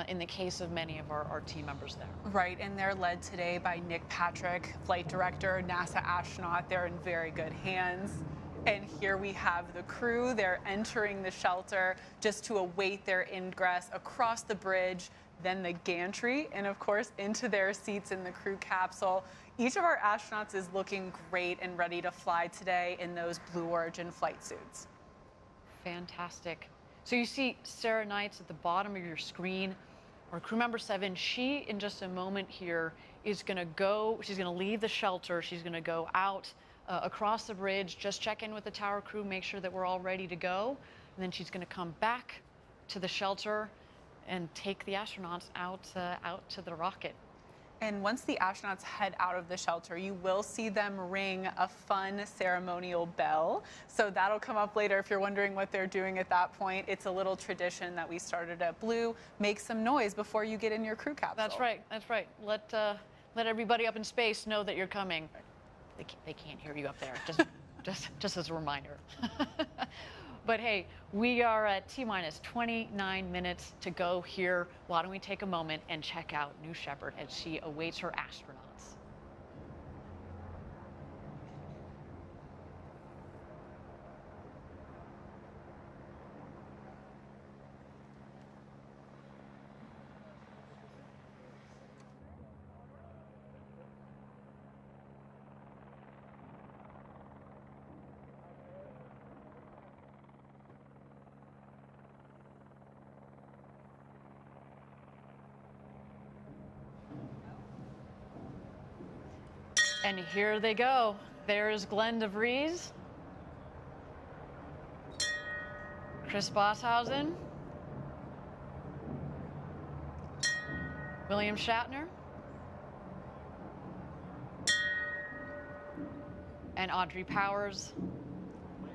Speaker 1: in the case of many of our team members there.
Speaker 11: Right, and they're led today by Nick Patrick, flight director, NASA astronaut. They're in very good hands. And here we have the crew. They're entering the shelter just to await their ingress across the bridge, then the gantry, and of course into their seats in the crew capsule. Each of our astronauts is looking great and ready to fly today in those Blue Origin flight suits.
Speaker 1: Fantastic. So you see Sarah Knights at the bottom of your screen, or crew member 7. She, in just a moment here, is going to go, she's going to leave the shelter. She's going to go out across the bridge, just check in with the tower crew, make sure that we're all ready to go. And then she's going to come back to the shelter and take the astronauts out to the rocket.
Speaker 11: And once the astronauts head out of the shelter, you will see them ring a fun ceremonial bell. So that'll come up later if you're wondering what they're doing at that point. It's a little tradition that we started at Blue. Make some noise before you get in your crew capsule.
Speaker 1: That's right. That's right. Let everybody up in space know that you're coming. They can't hear you up there. Just as a reminder. But hey, we are at T-minus 29 minutes to go here. Why don't we take a moment and check out New Shepard as she awaits her astronauts. And here they go. There's Glenn DeVries, Chris Bosshausen, William Shatner, and Audrey Powers.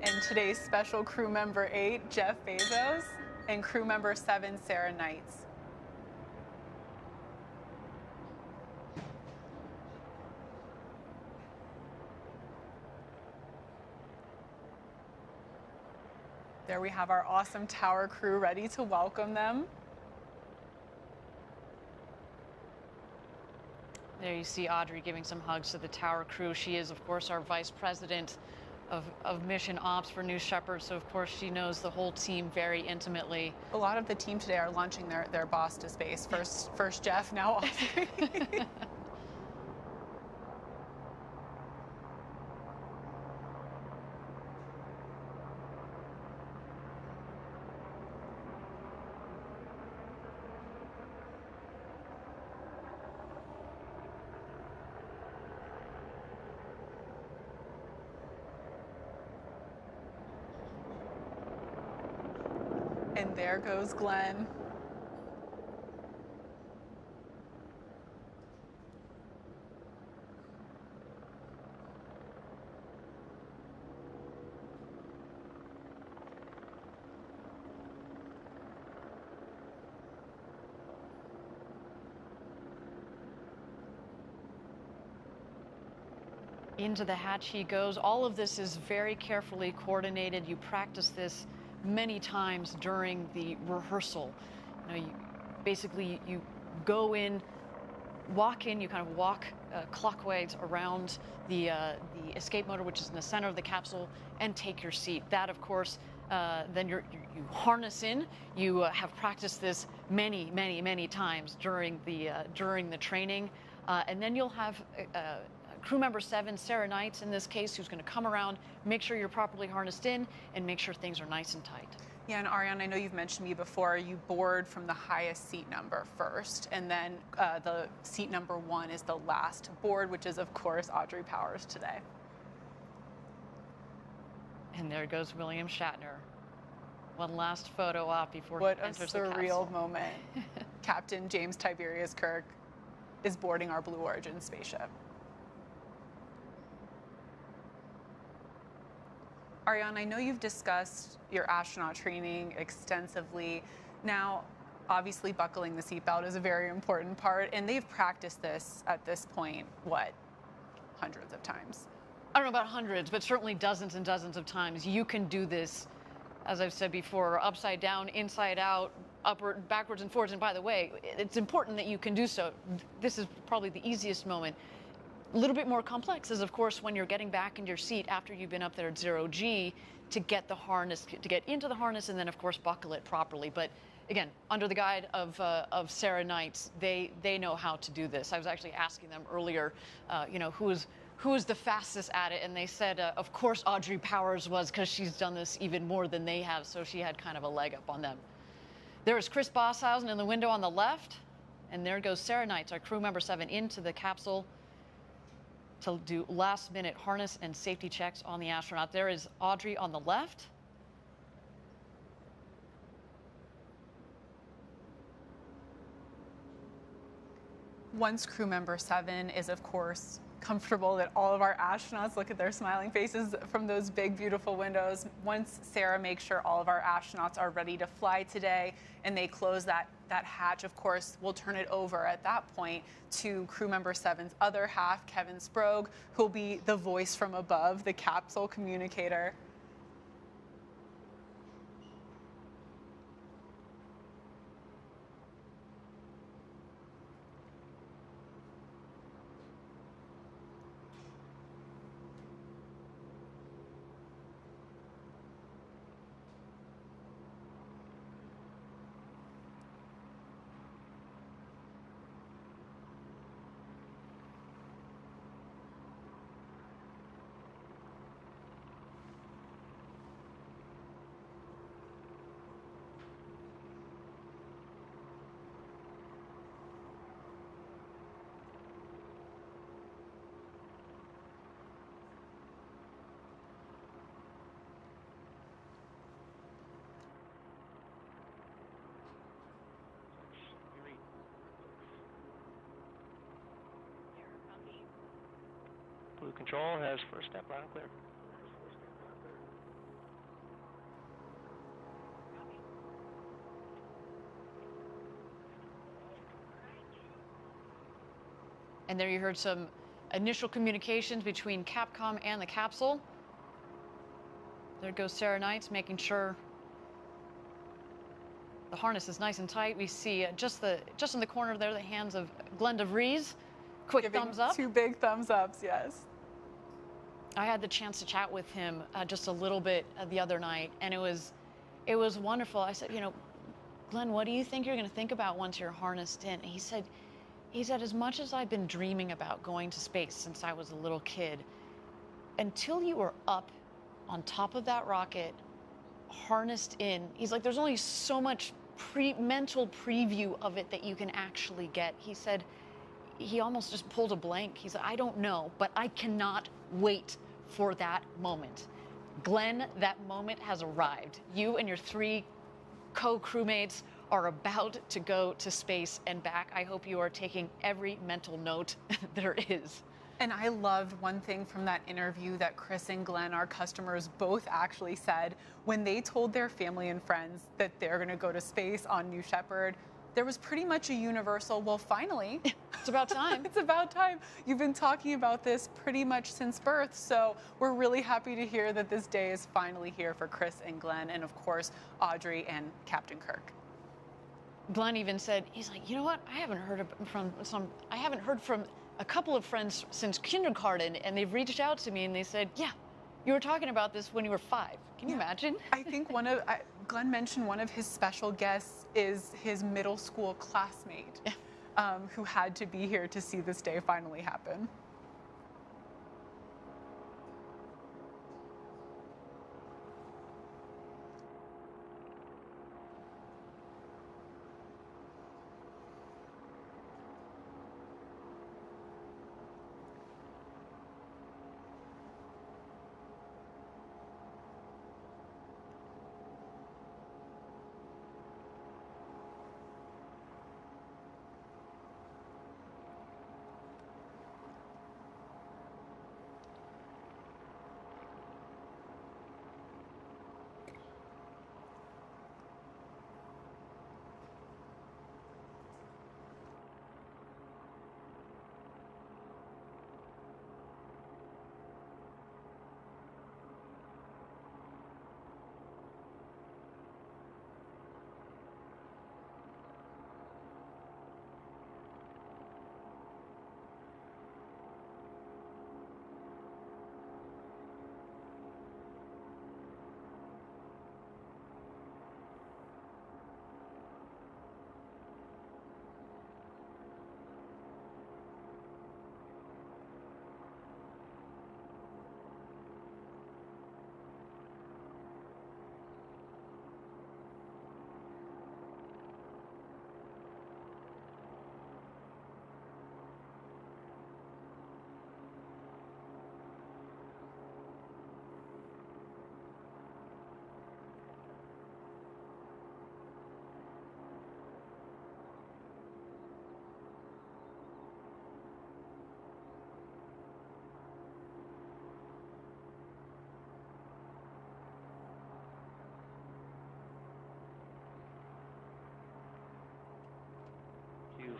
Speaker 11: And today's special crew member 8, Jeff Bezos, and crew member 7, Sarah Knights. There we have our awesome tower crew ready to welcome them.
Speaker 1: There you see Audrey giving some hugs to the tower crew. She is, of course, our vice president of mission ops for New Shepard, so of course she knows the whole team very intimately.
Speaker 11: A lot of the team today are launching their boss to space. First Jeff, now Audrey. And there goes Glenn.
Speaker 1: Into the hatch he goes. All of this is very carefully coordinated. You practice this many times during the rehearsal. You go in, walk in, you kind of walk clockwise around the escape motor, which is in the center of the capsule, and take your seat. That, of course, then you harness in. You have practiced this many times during the training, and then you'll have crew member 7, Sarah Knights, in this case, who's going to come around, make sure you're properly harnessed in, and make sure things are nice and tight.
Speaker 11: Yeah, and Ariane, I know you've mentioned to me before, you board from the highest seat number first, and then the seat number 1 is the last to board, which is, of course, Audrey Powers today.
Speaker 1: And there goes William Shatner. One last photo op before
Speaker 11: he
Speaker 1: enters the capsule.
Speaker 11: What a surreal moment. Captain James Tiberius Kirk is boarding our Blue Origin spaceship. Ariane, I know you've discussed your astronaut training extensively. Now, obviously, buckling the seatbelt is a very important part, and they've practiced this at this point, what, hundreds of times?
Speaker 1: I don't know about hundreds, but certainly dozens and dozens of times. You can do this, as I've said before, upside down, inside out, upward, backwards, and forwards. And by the way, it's important that you can do so. This is probably the easiest moment. A little bit more complex is, of course, when you're getting back in your seat after you've been up there at 0G to get the harness, to get into the harness, and then, of course, buckle it properly. But again, under the guide of Sarah Knights, they know how to do this. I was actually asking them earlier, who is the fastest at it, and they said, of course, Audrey Powers was, because she's done this even more than they have, so she had kind of a leg up on them. There is Chris Bosshausen in the window on the left, and there goes Sarah Knights, our crew member 7, into the capsule to do last-minute harness and safety checks on the astronaut. There is Audrey on the left.
Speaker 11: Once crew member 7 is, of course, comfortable, that all of our astronauts look at their smiling faces from those big, beautiful windows. Once Sarah makes sure all of our astronauts are ready to fly today and they close that hatch, of course, we'll turn it over at that point to crew member 7's other half, Kevin Sprague, who'll be the voice from above, the capsule communicator.
Speaker 2: Blue Control has first step loud and clear.
Speaker 1: And there you heard some initial communications between Capcom and the capsule. There goes Sarah Knights, making sure the harness is nice and tight. We see just in the corner there, the hands of Glenn DeVries. Quick thumbs up.
Speaker 11: 2 big thumbs ups, yes.
Speaker 1: I had the chance to chat with him just a little bit the other night, and it was wonderful. I said, you know, Glenn, what do you think you're going to think about once you're harnessed in? And he said, as much as I've been dreaming about going to space since I was a little kid, until you were up on top of that rocket, harnessed in, he's like, there's only so much mental preview of it that you can actually get. He said, he almost just pulled a blank. He said, I don't know, but I cannot wait for that moment. Glenn, that moment has arrived. You and your 3 co-crewmates are about to go to space and back. I hope you are taking every mental note there is.
Speaker 11: And I loved one thing from that interview that Chris and Glenn, our customers, both actually said when they told their family and friends that they're going to go to space on New Shepard. There was pretty much a universal, well, finally.
Speaker 1: It's about time.
Speaker 11: It's about time. You've been talking about this pretty much since birth, so we're really happy to hear that this day is finally here for Chris and Glenn, and of course, Audrey and Captain Kirk.
Speaker 1: Glenn even said, he's like, you know what? I haven't heard from a couple of friends since kindergarten, and they've reached out to me and they said, yeah, you were talking about this when you were 5. Can you imagine?
Speaker 11: I think Glenn mentioned one of his special guests is his middle school classmate who had to be here to see this day finally happen.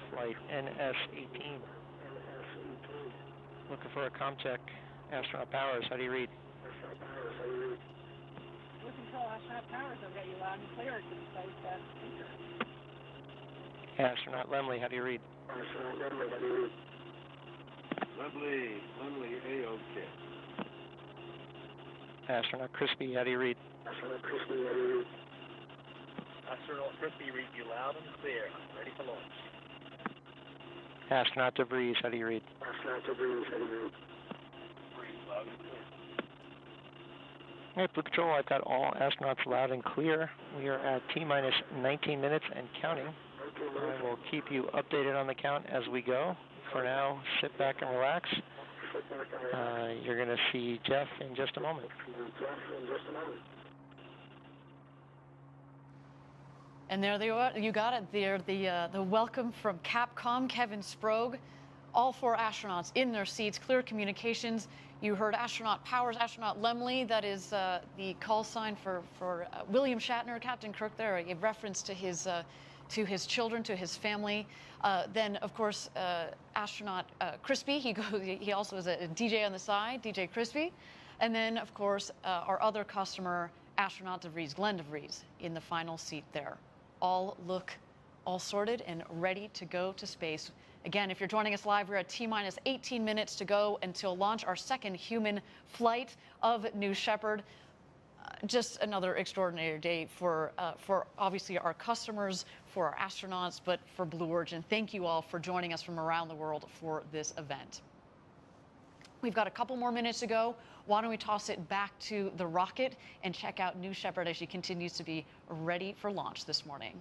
Speaker 2: flight NS-18. Looking for a comm check. Astronaut Powers, how do you read?
Speaker 5: Blue Control, Astronaut Powers, I've got you loud and clear to the spacecraft speaker.
Speaker 2: Astronaut Lemley, how do you read?
Speaker 12: Astronaut Lemley, how do you read? Lemley, A-OK.
Speaker 2: Astronaut Crispy, how do you read?
Speaker 12: Astronaut Crispy, how do you read?
Speaker 6: Astronaut Crispy, read you loud and clear. Ready for launch.
Speaker 2: Astronaut DeVries, how do you read?
Speaker 12: Astronaut DeVries, how do you read?
Speaker 6: Read loud and clear.
Speaker 2: All right, Blue Control, I've got all astronauts loud and clear. We are at T-minus 19 minutes and counting. I will keep you updated on the count as we go. For now, sit back and relax. You're going to see Jeff in just a moment.
Speaker 1: And there they are. You got it there. The welcome from Capcom, Kevin Sprague. All 4 astronauts in their seats, clear communications. You heard Astronaut Powers, Astronaut Lemley. That is the call sign for William Shatner, Captain Kirk there, a reference to his children, to his family. Then, of course, Astronaut Crispy. He also is a DJ on the side, DJ Crispy. And then, of course, our other customer, Astronaut DeVries, Glenn DeVries, in the final seat there. All look all sorted and ready to go to space. Again, if you're joining us live, we're at T-minus 18 minutes to go until launch, our second human flight of New Shepard. Just another extraordinary day for obviously our customers, for our astronauts, but for Blue Origin. Thank you all for joining us from around the world for this event. We've got a couple more minutes to go. Why don't we toss it back to the rocket and check out New Shepard as she continues to be ready for launch this morning.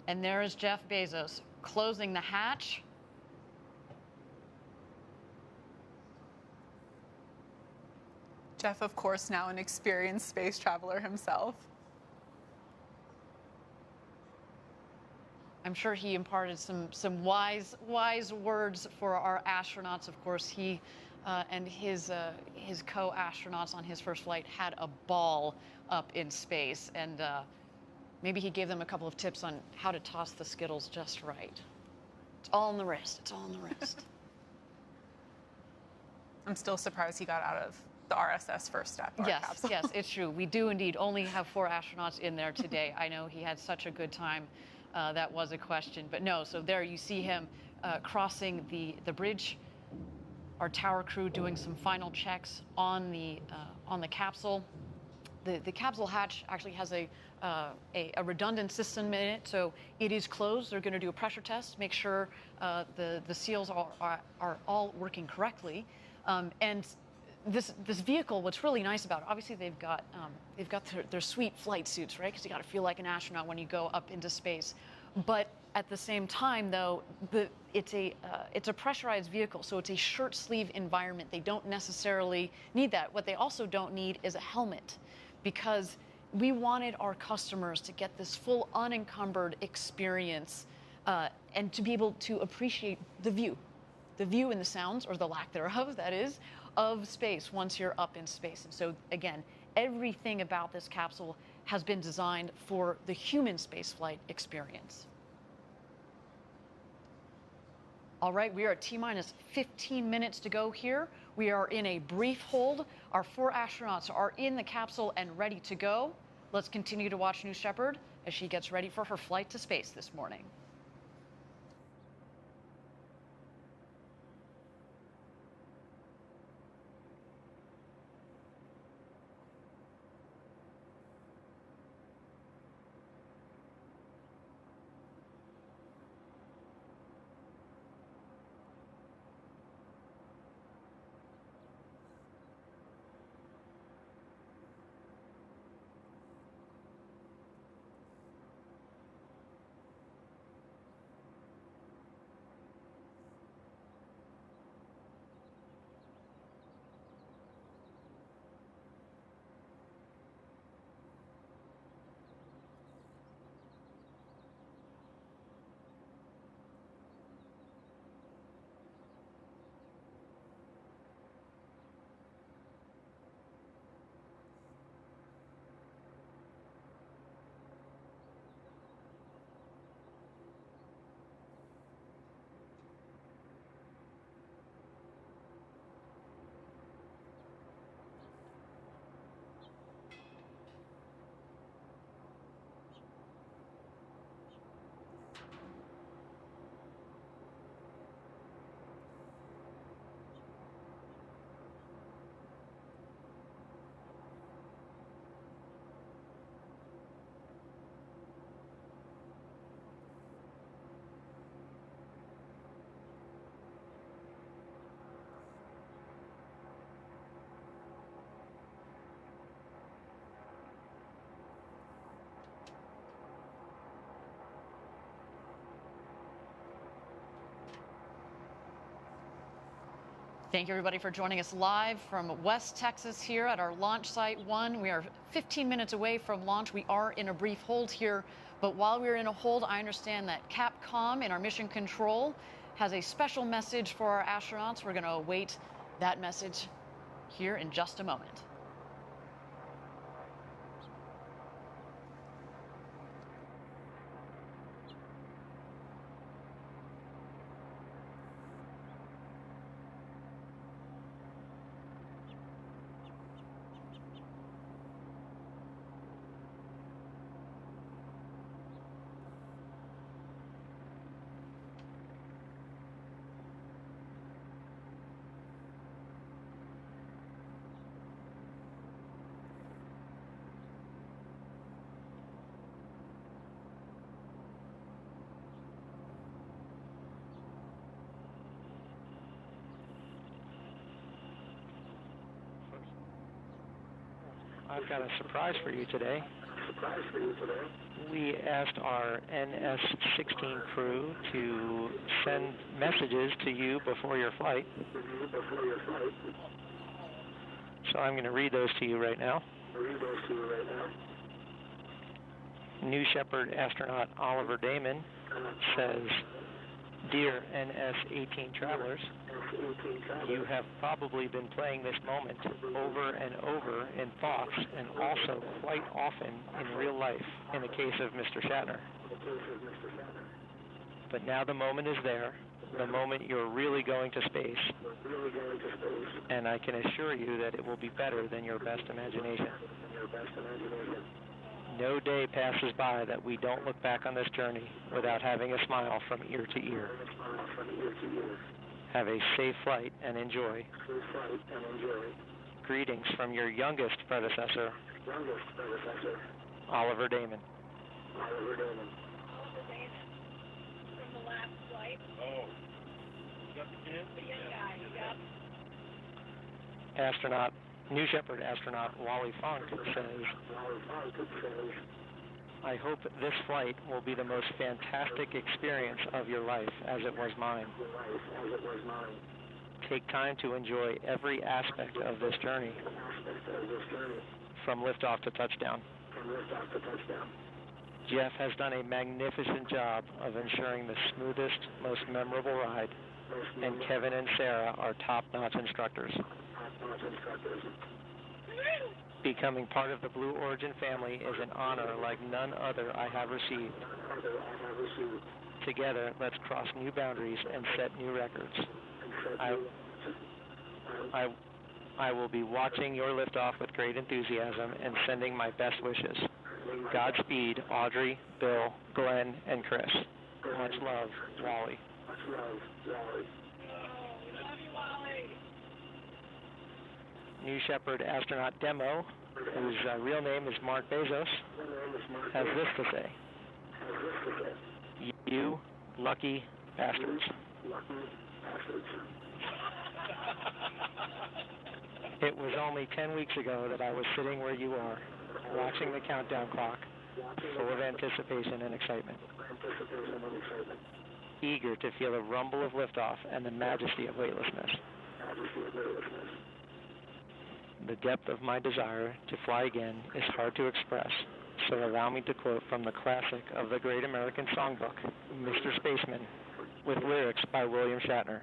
Speaker 1: And there is Jeff Bezos closing the hatch.
Speaker 11: Jeff, of course, now an experienced space traveler himself.
Speaker 1: I'm sure he imparted some wise words for our astronauts. Of course, he and his co-astronauts on his first flight had a ball up in space, and maybe he gave them a couple of tips on how to toss the Skittles just right. It's all in the wrist. It's all in the wrist.
Speaker 11: I'm still surprised he got out of the RSS first step.
Speaker 1: Yes, yes, it's true. We do indeed only have 4 astronauts in there today. I know he had such a good time. That was a question, but no. So there you see him crossing the bridge. Our tower crew doing some final checks on the capsule. The capsule hatch actually has a redundant system in it, so it is closed. They're going to do a pressure test, make sure the seals are all working correctly. And this vehicle, what's really nice about it, obviously they've got their sweet flight suits, right? Because you got to feel like an astronaut when you go up into space. But at the same time, though, it's a pressurized vehicle, so it's a shirt sleeve environment. They don't necessarily need that. What they also don't need is a helmet, because we wanted our customers to get this full unencumbered experience and to be able to appreciate the view and the sounds, or the lack thereof, that is, of space once you're up in space. And so, again, everything about this capsule has been designed for the human spaceflight experience. All right, we are at T-minus 15 minutes to go here. We are in a brief hold. Our 4 astronauts are in the capsule and ready to go. Let's continue to watch New Shepard as she gets ready for her flight to space this morning. Thank you, everybody, for joining us live from West Texas here at our launch site 1. We are 15 minutes away from launch. We are in a brief hold here, but while we're in a hold, I understand that Capcom in our mission control has a special message for our astronauts. We're going to await that message here in just a moment.
Speaker 2: I've got a surprise for you today. We asked our NS-18 crew to send messages to you before your flight. So I'm going to read those to you right now. New Shepard astronaut Oliver Damon says, "Dear NS-18 travelers, you have probably been playing this moment over and over in thoughts and also quite often in real life in the case of Mr. Shatner. But now the moment is there, the moment you're really going to space, and I can assure you that it will be better than your best imagination. No day passes by that we don't look back on this journey without having a smile from ear to ear. Have a safe flight and enjoy. Greetings from your youngest predecessor, Oliver Damon."
Speaker 5: Oliver Damon, from the last flight.
Speaker 6: Oh. You got the kid?
Speaker 5: The young guy,
Speaker 2: Astronaut, New Shepard astronaut Wally Funk says, "I hope this flight will be the most fantastic experience of your life as it was mine. Take time to enjoy every aspect of this journey, from liftoff to touchdown. Jeff has done a magnificent job of ensuring the smoothest, most memorable ride, and Kevin and Sarah are top-notch instructors. Becoming part of the Blue Origin family is an honor like none other I have received. Together, let's cross new boundaries and set new records. I will be watching your liftoff with great enthusiasm and sending my best wishes. Godspeed, Audrey, Bill, Glenn, and Chris. Much love, Wally. New Shepard astronaut demo, whose real name is Mark Bezos, has this to say. You lucky bastards. It was only 10 weeks ago that I was sitting where you are, watching the countdown clock, full of anticipation and excitement. Eager to feel the rumble of liftoff and the majesty of weightlessness. The depth of my desire to fly again is hard to express, so allow me to quote from the classic of the great American songbook, Mr. Spaceman, with lyrics by William Shatner.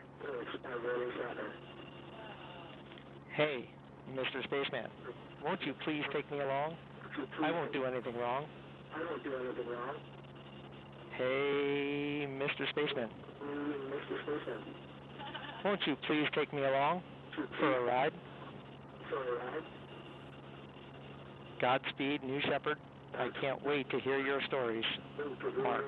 Speaker 2: Hey, Mr. Spaceman, won't you please take me along? I won't do anything wrong. Hey, Mr. Spaceman, won't you please take me along for a ride? Godspeed, New Shepard. I can't wait to hear your stories. Mark.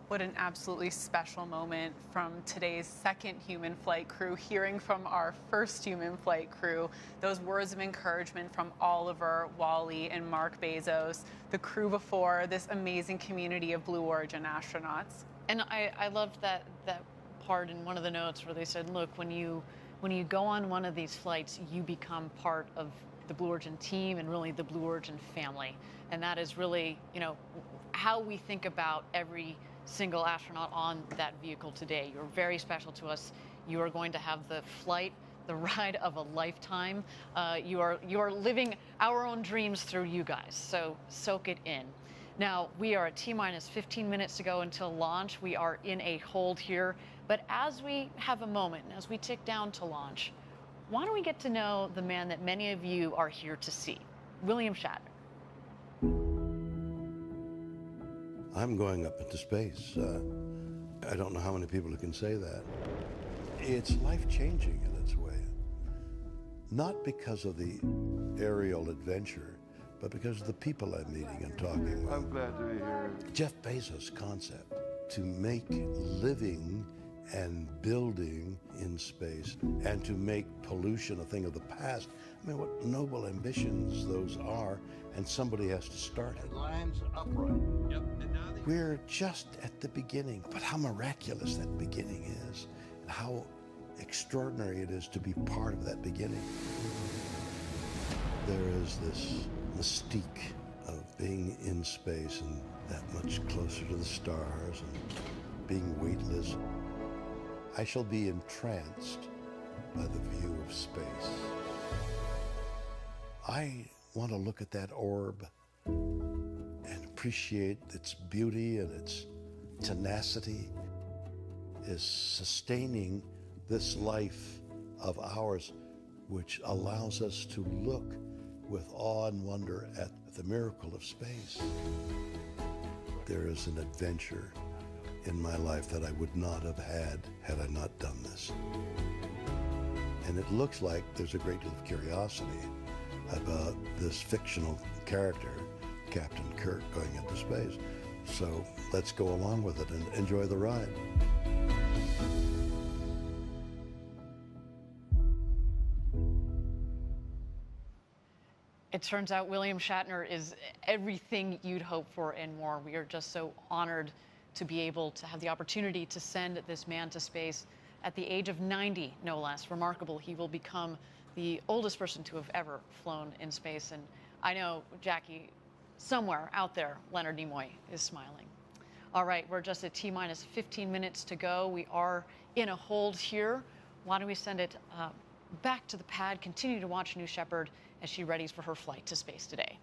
Speaker 11: What an absolutely special moment from today's second human flight crew, hearing from our first human flight crew, those words of encouragement from Oliver, Wally, and Mark Bezos, the crew before, this amazing community of Blue Origin astronauts.
Speaker 1: And I loved that part in one of the notes where they said, look, when you go on one of these flights, you become part of the Blue Origin team and really the Blue Origin family. And that is really, you know, how we think about every single astronaut on that vehicle today. You're very special to us. You are going to have the flight, the ride of a lifetime. You are living our own dreams through you guys, so soak it in. Now, we are at T-minus 15 minutes to go until launch. We are in a hold here, but as we have a moment, as we tick down to launch, why don't we get to know the man that many of you are here to see, William Shatner.
Speaker 9: I'm going up into space. I don't know how many people can say that. It's life-changing in its way. Not because of the aerial adventure, but because of the people I'm meeting and talking with.
Speaker 12: I'm glad to be here.
Speaker 9: Jeff Bezos' concept to make living and building in space and to make pollution a thing of the past. I mean, what noble ambitions those are, and somebody has to start it.
Speaker 12: Lines upright. Yep.
Speaker 9: We're just at the beginning, but how miraculous that beginning is, and how extraordinary it is to be part of that beginning. There is this mystique of being in space and that much closer to the stars and being weightless. I shall be entranced by the view of space. I want to look at that orb and appreciate its beauty and its tenacity is sustaining this life of ours, which allows us to look with awe and wonder at the miracle of space. There is an adventure in my life that I would not have had I not done this. And it looks like there's a great deal of curiosity about this fictional character, Captain Kirk, going into space. So let's go along with it and enjoy the ride.
Speaker 1: It turns out William Shatner is everything you'd hope for and more. We are just so honored to be able to have the opportunity to send this man to space at the age of 90, no less. Remarkable. He will become the oldest person to have ever flown in space. And I know, Jackie, somewhere out there, Leonard Nimoy is smiling. All right, we're just at T-minus 15 minutes to go. We are in a hold here. Why don't we send it back to the pad, continue to watch New Shepard as she readies for her flight to space today.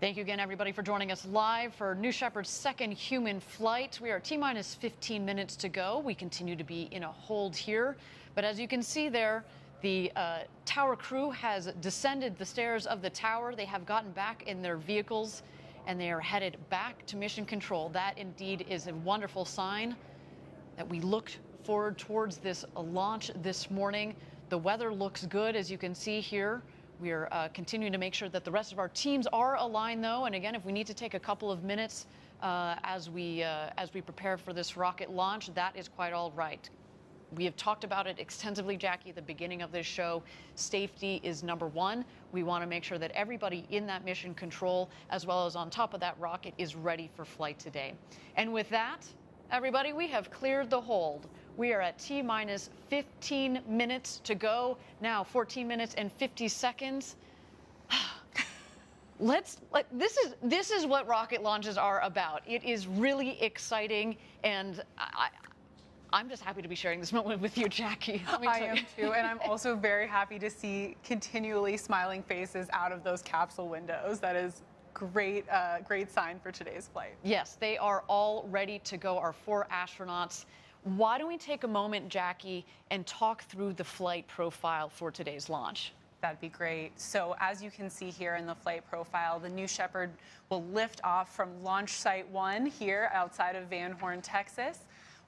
Speaker 1: Thank you again, everybody, for joining us live for New Shepard's second human flight. We are T-minus 15 minutes to go. We continue to be in a hold here. But as you can see there, the tower crew has descended the stairs of the tower. They have gotten back in their vehicles, and they are headed back to mission control. That indeed is a wonderful sign that we looked forward towards this launch this morning. The weather looks good, as you can see here. We are continuing to make sure that the rest of our teams are aligned, though. And again, if we need to take a couple of minutes as we prepare for this rocket launch, that is quite all right. We have talked about it extensively, Jackie, at the beginning of this show. Safety is number one. We want to make sure that everybody in that mission control, as well as on top of that rocket, is ready for flight today. And with that, everybody, we have cleared the hold. We are at T-minus 15 minutes to go. Now 14 minutes and 50 seconds. This is what rocket launches are about. It is really exciting, and I'm just happy to be sharing this moment with you, Jackie.
Speaker 11: I am too, and I'm also very happy to see continually smiling faces out of those capsule windows. That is great sign for today's flight.
Speaker 1: Yes, they are all ready to go, our 4 astronauts. Why don't we take a moment, Jackie, and talk through the flight profile for today's launch?
Speaker 11: That'd be great. So as you can see here in the flight profile, the New Shepard will lift off from Launch Site 1 here outside of Van Horn, Texas.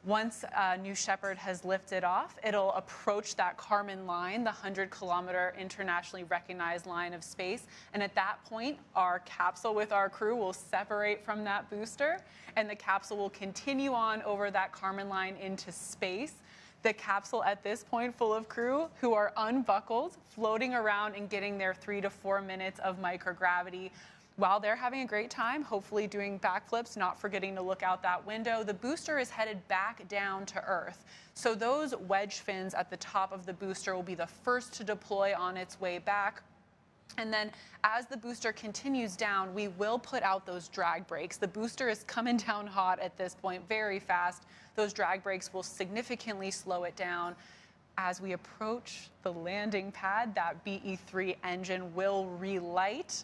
Speaker 11: Once New Shepard has lifted off, it'll approach that Kármán line, the 100-kilometer internationally recognized line of space. And at that point, our capsule with our crew will separate from that booster, and the capsule will continue on over that Kármán line into space. The capsule at this point full of crew who are unbuckled, floating around and getting their 3 to 4 minutes of microgravity. While they're having a great time, hopefully doing backflips, not forgetting to look out that window, the booster is headed back down to Earth. So those wedge fins at the top of the booster will be the first to deploy on its way back. And then as the booster continues down, we will put out those drag brakes. The booster is coming down hot at this point, very fast. Those drag brakes will significantly slow it down. As we approach the landing pad, that BE-3 engine will relight.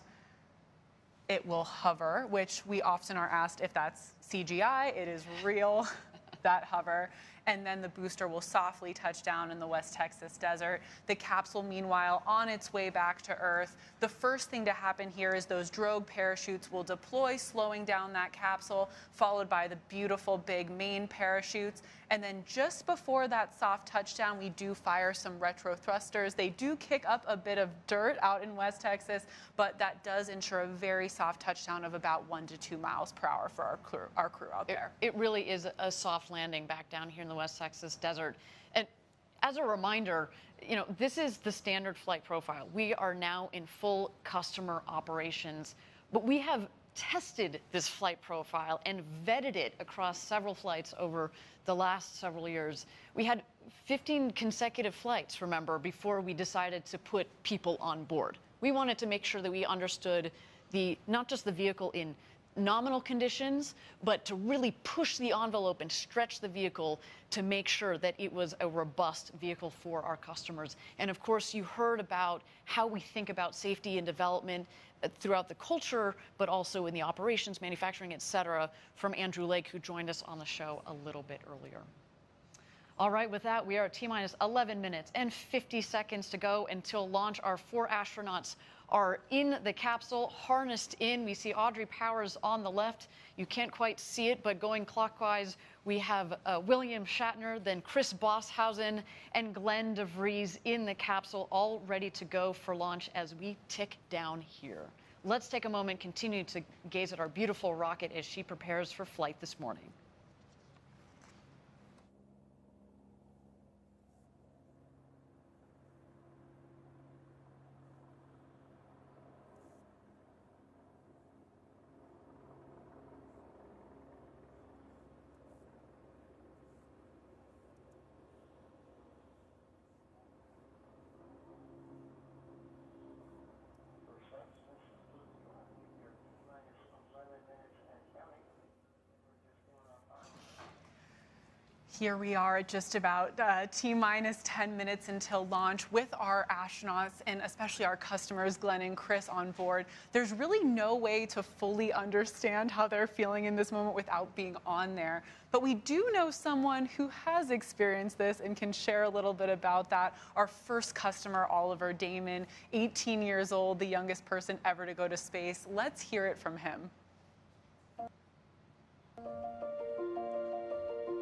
Speaker 11: It will hover, which we often are asked if that's CGI. It is real, that hover. And then the booster will softly touch down in the West Texas desert. The capsule, meanwhile, on its way back to Earth. The first thing to happen here is those drogue parachutes will deploy, slowing down that capsule, followed by the beautiful big main parachutes. And then just before that soft touchdown, we do fire some retro thrusters. They do kick up a bit of dirt out in West Texas, but that does ensure a very soft touchdown of about 1 to 2 miles per hour for our crew out there.
Speaker 1: It really is a soft landing back down here in the West Texas desert. And as a reminder, you know, this is the standard flight profile. We are now in full customer operations, but we have tested this flight profile and vetted it across several flights over the last several years. We had 15 consecutive flights, remember, before we decided to put people on board. We wanted to make sure that we understood not just the vehicle in nominal conditions, but to really push the envelope and stretch the vehicle to make sure that it was a robust vehicle for our customers. And of course, you heard about how we think about safety and development throughout the culture, but also in the operations, manufacturing, et cetera, from Andrew Lake, who joined us on the show a little bit earlier. All right, with that, we are at T-minus 11 minutes and 50 seconds to go until launch. Our 4 astronauts are in the capsule, harnessed in. We see Audrey Powers on the left. You can't quite see it, but going clockwise, we have William Shatner, then Chris Bosshausen, and Glenn DeVries in the capsule, all ready to go for launch as we tick down here. Let's take a moment, continue to gaze at our beautiful rocket as she prepares for flight this morning.
Speaker 11: Here we are at just about T-minus 10 minutes until launch with our astronauts and especially our customers, Glenn and Chris, on board. There's really no way to fully understand how they're feeling in this moment without being on there. But we do know someone who has experienced this and can share a little bit about that. Our first customer, Oliver Damon, 18 years old, the youngest person ever to go to space. Let's hear it from him.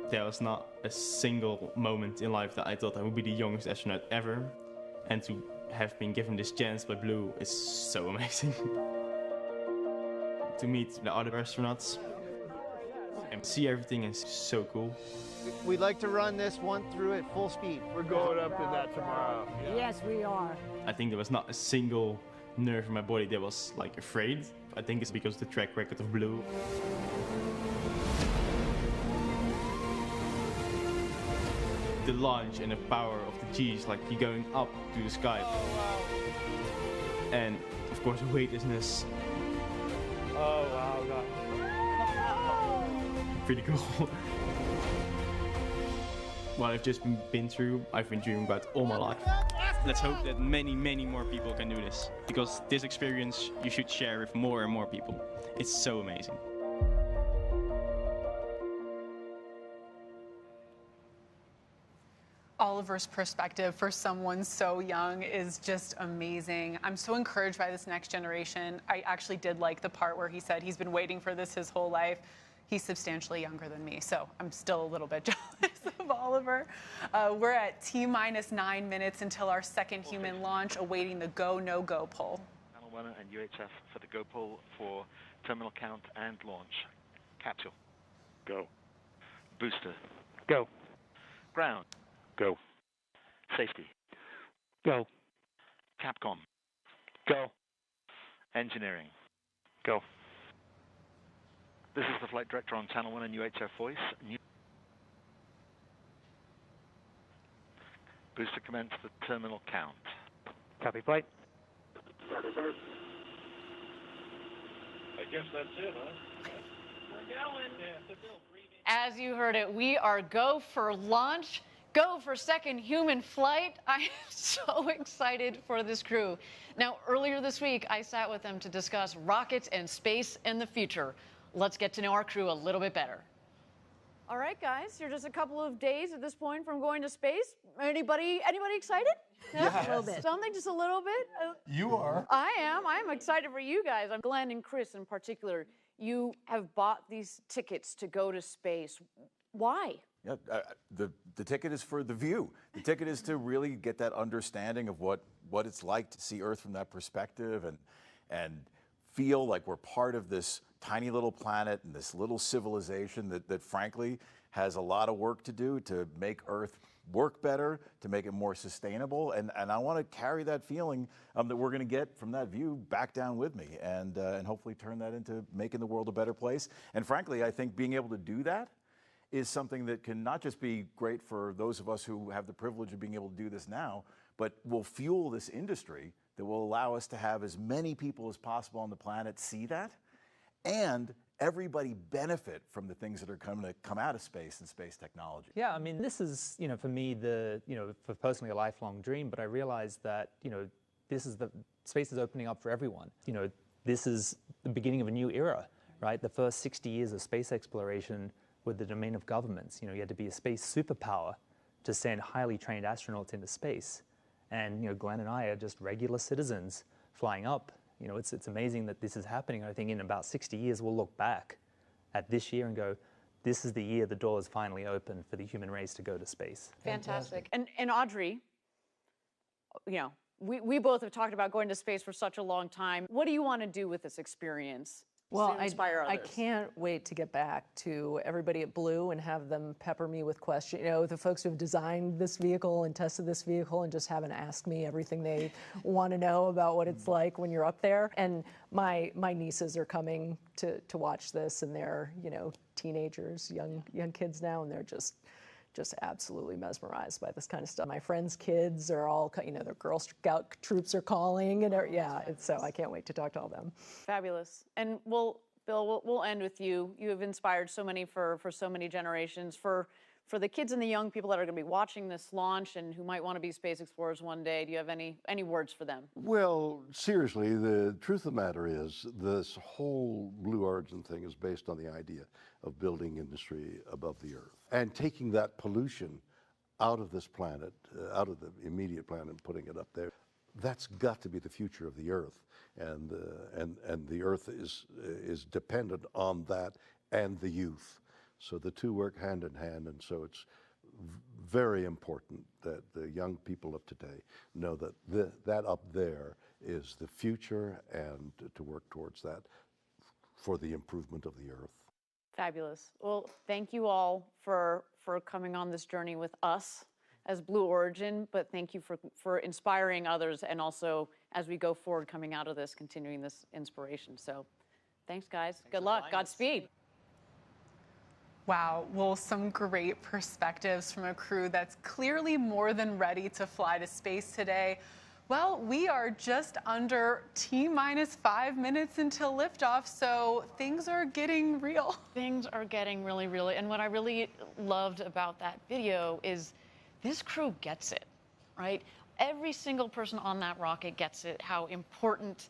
Speaker 10: There was not a single moment in life that I thought I would be the youngest astronaut ever. And to have been given this chance by Blue is so amazing. To meet the other astronauts and see everything is so cool.
Speaker 3: We'd like to run this one through at full speed.
Speaker 12: We're going up in that tomorrow. Yeah.
Speaker 13: Yes, we are.
Speaker 10: I think there was not a single nerve in my body that was like afraid. I think it's because of the track record of Blue. The launch and the power of the G's, like you're going up to the sky.
Speaker 12: Oh, wow.
Speaker 10: And of course, the weightlessness.
Speaker 12: Oh, wow, God.
Speaker 10: Pretty cool. What I've just been through, I've been dreaming about all my life. Let's hope that many, many more people can do this. Because this experience you should share with more and more people. It's so amazing.
Speaker 11: Oliver's perspective for someone so young is just amazing. I'm so encouraged by this next generation. I actually did like the part where he said he's been waiting for this his whole life. He's substantially younger than me, so I'm still a little bit jealous of Oliver. We're at T-minus 9 minutes until our second human launch, awaiting the go, no-go poll.
Speaker 6: Channel 1 and UHF for the go poll for terminal count and launch. Capsule. Go. Booster.
Speaker 2: Go.
Speaker 6: Ground.
Speaker 2: Go.
Speaker 6: Safety.
Speaker 2: Go.
Speaker 6: Capcom.
Speaker 2: Go.
Speaker 6: Engineering.
Speaker 2: Go.
Speaker 6: This is the flight director on Channel 1 and UHF voice. Booster commence the terminal count.
Speaker 2: Copy flight.
Speaker 12: I guess that's it, huh? We're going. Yeah,
Speaker 1: As you heard it, we are go for launch, go for second human flight. I am so excited for this crew. Now, earlier this week, I sat with them to discuss rockets and space and the future. Let's get to know our crew a little bit better.
Speaker 13: All right, guys, you're just a couple of days at this point from going to space. Anybody excited?
Speaker 12: Yes.
Speaker 13: A little bit. Something, just a little bit?
Speaker 12: You are.
Speaker 13: I am excited for you guys. I'm Glenn and Chris in particular. You have bought these tickets to go to space. Why?
Speaker 16: Yeah, the ticket is for the view. The ticket is to really get that understanding of what it's like to see Earth from that perspective and feel like we're part of this tiny little planet and this little civilization that frankly has a lot of work to do to make Earth work better, to make it more sustainable. And I want to carry that feeling that we're going to get from that view back down with me and hopefully turn that into making the world a better place. And frankly, I think being able to do that is something that can not just be great for those of us who have the privilege of being able to do this now, but will fuel this industry that will allow us to have as many people as possible on the planet see that, and everybody benefit from the things that are going to come out of space and space technology.
Speaker 24: Yeah, I mean, this is, for me, for personally a lifelong dream, but I realized that, space is opening up for everyone. This is the beginning of a new era, right? The first 60 years of space exploration were the domain of governments. You had to be a space superpower to send highly trained astronauts into space. And, Glenn and I are just regular citizens flying up. It's amazing that this is happening. I think in about 60 years, we'll look back at this year and go, this is the year the doors finally open for the human race to go to space.
Speaker 13: Fantastic. And Audrey, we both have talked about going to space for such a long time. What do you want to do with this experience?
Speaker 25: Well,
Speaker 13: to inspire
Speaker 25: I
Speaker 13: others?
Speaker 25: can't wait to get back to everybody at Blue and have them pepper me with questions. The folks who have designed this vehicle and tested this vehicle and just haven't asked me everything they want to know about what it's like when you're up there. And my nieces are coming to watch this, and they're teenagers, young kids now, and they're just absolutely mesmerized by this kind of stuff. My friends' kids are all, their Girl Scout troops are calling, and so I can't wait to talk to all them.
Speaker 13: Fabulous. And Bill, we'll end with you. You have inspired so many for so many generations. For For the kids and the young people that are going to be watching this launch and who might want to be space explorers one day, do you have any words for them?
Speaker 9: Well, seriously, the truth of the matter is this whole Blue Origin thing is based on the idea of building industry above the Earth and taking that pollution out of this planet, out of the immediate planet, and putting it up there. That's got to be the future of the Earth, and the Earth is dependent on that and the youth. So the two work hand in hand, and so it's very important that the young people of today know that that up there is the future, and to work towards that for the improvement of the Earth.
Speaker 13: Fabulous. Well, thank you all for coming on this journey with us as Blue Origin, but thank you for inspiring others, and also as we go forward coming out of this, continuing this inspiration. So thanks, guys. Good luck. Godspeed.
Speaker 11: Wow, well, some great perspectives from a crew that's clearly more than ready to fly to space today. Well, we are just under T-minus 5 minutes until liftoff, so things are getting real.
Speaker 1: Things are getting really real. And what I really loved about that video is this crew gets it, right? Every single person on that rocket gets it, how important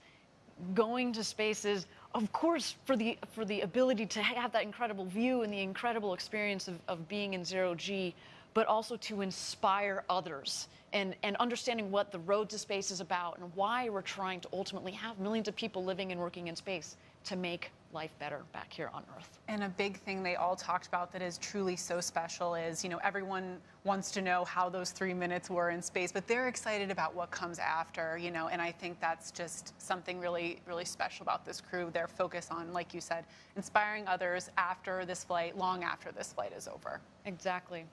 Speaker 1: going to space is, of course, for the ability to have that incredible view and the incredible experience of being in zero G, but also to inspire others and understanding what the road to space is about and why we're trying to ultimately have millions of people living and working in space to make life better back here on Earth.
Speaker 11: And a big thing they all talked about that is truly so special is, you know, everyone wants to know how those 3 minutes were in space, but they're excited about what comes after, you know, and I think that's just something really, really special about this crew. Their focus on, like you said, inspiring others after this flight, long after this flight is over.
Speaker 1: Exactly.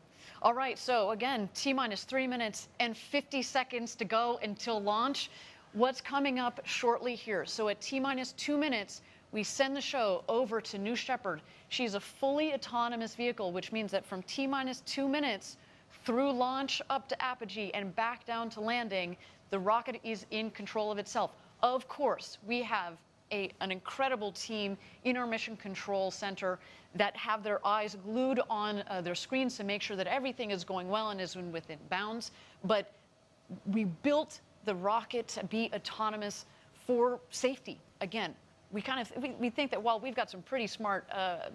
Speaker 1: All right, so again, T-minus 3 minutes and 50 seconds to go until launch. What's coming up shortly here? So at T-minus 2 minutes, we send the show over to New Shepard. She's a fully autonomous vehicle, which means that from T-minus 2 minutes through launch up to apogee and back down to landing, the rocket is in control of itself. Of course, we have an incredible team in our Mission Control Center that have their eyes glued on their screens to make sure that everything is going well and is within bounds. But we built the rocket to be autonomous for safety. Again, we think that while we've got some pretty smart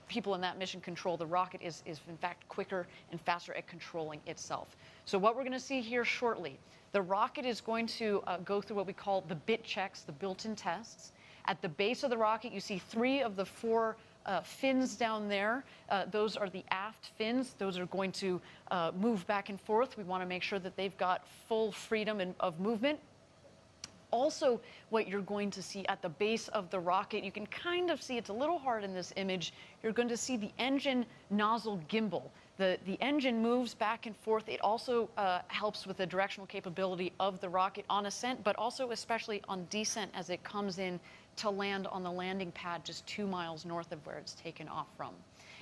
Speaker 1: people in that mission control, the rocket is in fact quicker and faster at controlling itself. So what we're going to see here shortly, the rocket is going to go through what we call the bit checks, the built-in tests. At the base of the rocket, you see 3 of the 4 fins down there. Those are the aft fins. Those are going to move back and forth. We want to make sure that they've got full freedom of movement. Also, what you're going to see at the base of the rocket, you can kind of see, it's a little hard in this image, you're going to see the engine nozzle gimbal. The engine moves back and forth. It also helps with the directional capability of the rocket on ascent, but also especially on descent as it comes in to land on the landing pad just 2 miles north of where it's taken off from.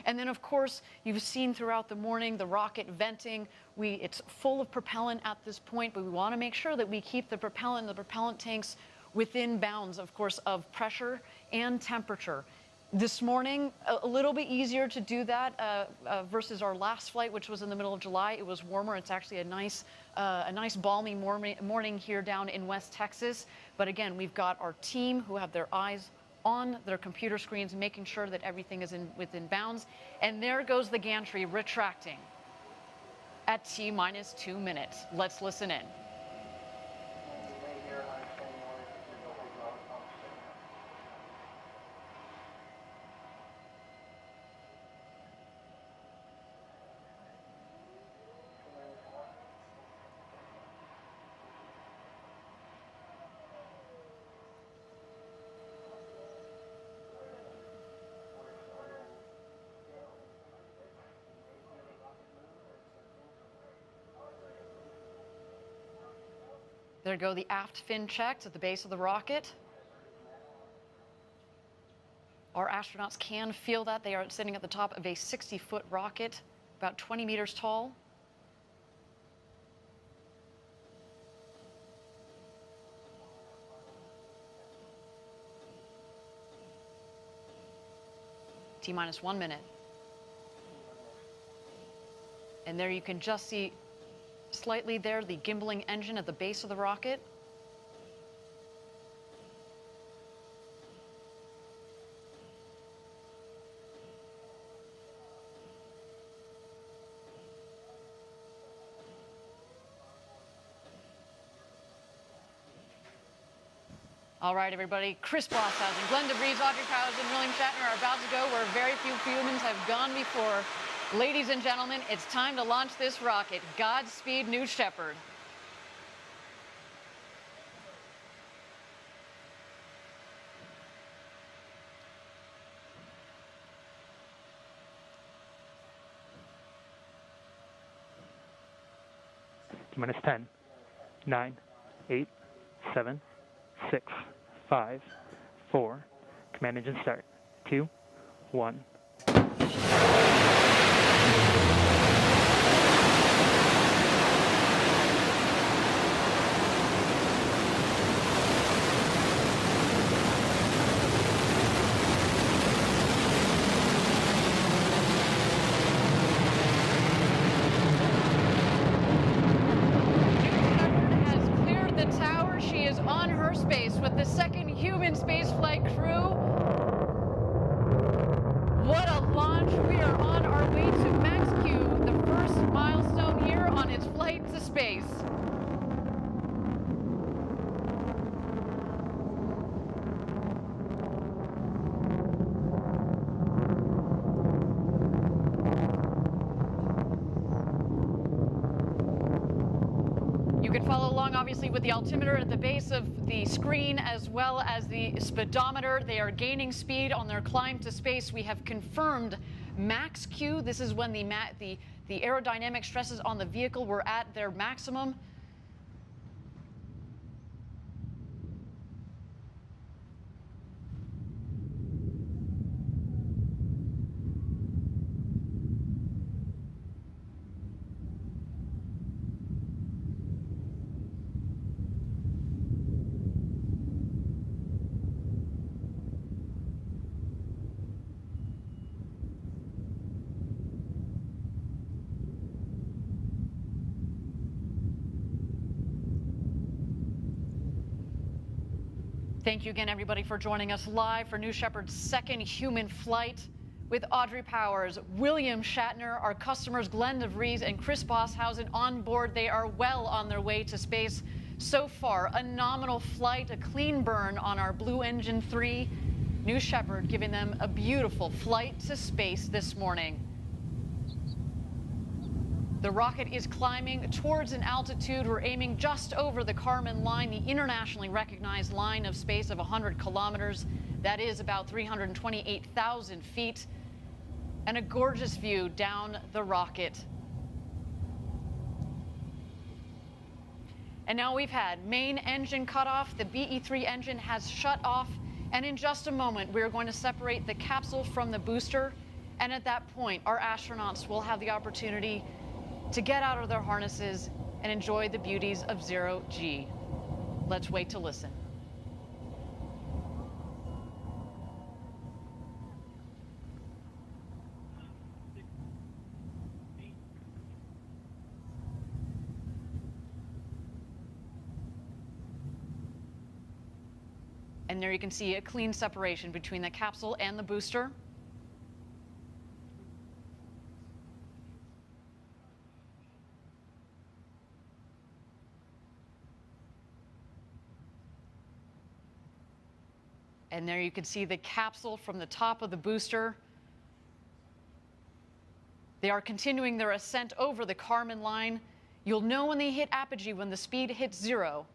Speaker 1: And then, of course, you've seen throughout the morning the rocket venting. It's full of propellant at this point, but we want to make sure that we keep the propellant tanks within bounds, of course, of pressure and temperature. This morning, a little bit easier to do that versus our last flight, which was in the middle of July. It was warmer. It's actually a nice balmy morning here down in West Texas. But again, we've got our team who have their eyes on their computer screens, making sure that everything is within bounds. And there goes the gantry retracting at T-minus 2 minutes. Let's listen in. There go the aft fin checks at the base of the rocket. Our astronauts can feel that. They are sitting at the top of a 60-foot rocket, about 20 meters tall. T-minus 1 minute. And there you can just see slightly there the gimbaling engine at the base of the rocket. All right, everybody. Chris Bosshausen, Glenn DeVries, Audrey Powers, and William Shatner are about to go where very few humans have gone before. Ladies and gentlemen, it's time to launch this rocket. Godspeed, New Shepard.
Speaker 15: Minus 10, 9, 8, 7, 6, 5, 4. Command engine start. 2, 1.
Speaker 1: With the second human spaceflight crew. What a launch. We are on our way to Max Q, the first milestone here on its flight to space. You can follow along, obviously, with the altimeter at the base of the screen, as well as the speedometer. They are gaining speed on their climb to space. We have confirmed max Q. This is when the aerodynamic stresses on the vehicle were at their maximum. Thank you again, everybody, for joining us live for New Shepard's second human flight with Audrey Powers, William Shatner, our customers Glenn DeVries and Chris Bosshausen on board. They are well on their way to space. So far, a nominal flight, a clean burn on our Blue Engine 3. New Shepard giving them a beautiful flight to space this morning. The rocket is climbing towards an altitude. We're aiming just over the Kármán line, the internationally recognized line of space of 100 kilometers. That is about 328,000 feet. And a gorgeous view down the rocket. And now we've had main engine cut off. The BE-3 engine has shut off. And in just a moment, we're going to separate the capsule from the booster. And at that point, our astronauts will have the opportunity to get out of their harnesses and enjoy the beauties of zero G. Let's wait to listen. And there you can see a clean separation between the capsule and the booster. And there you can see the capsule from the top of the booster. They are continuing their ascent over the Kármán line. You'll know when they hit apogee, when the speed hits 0.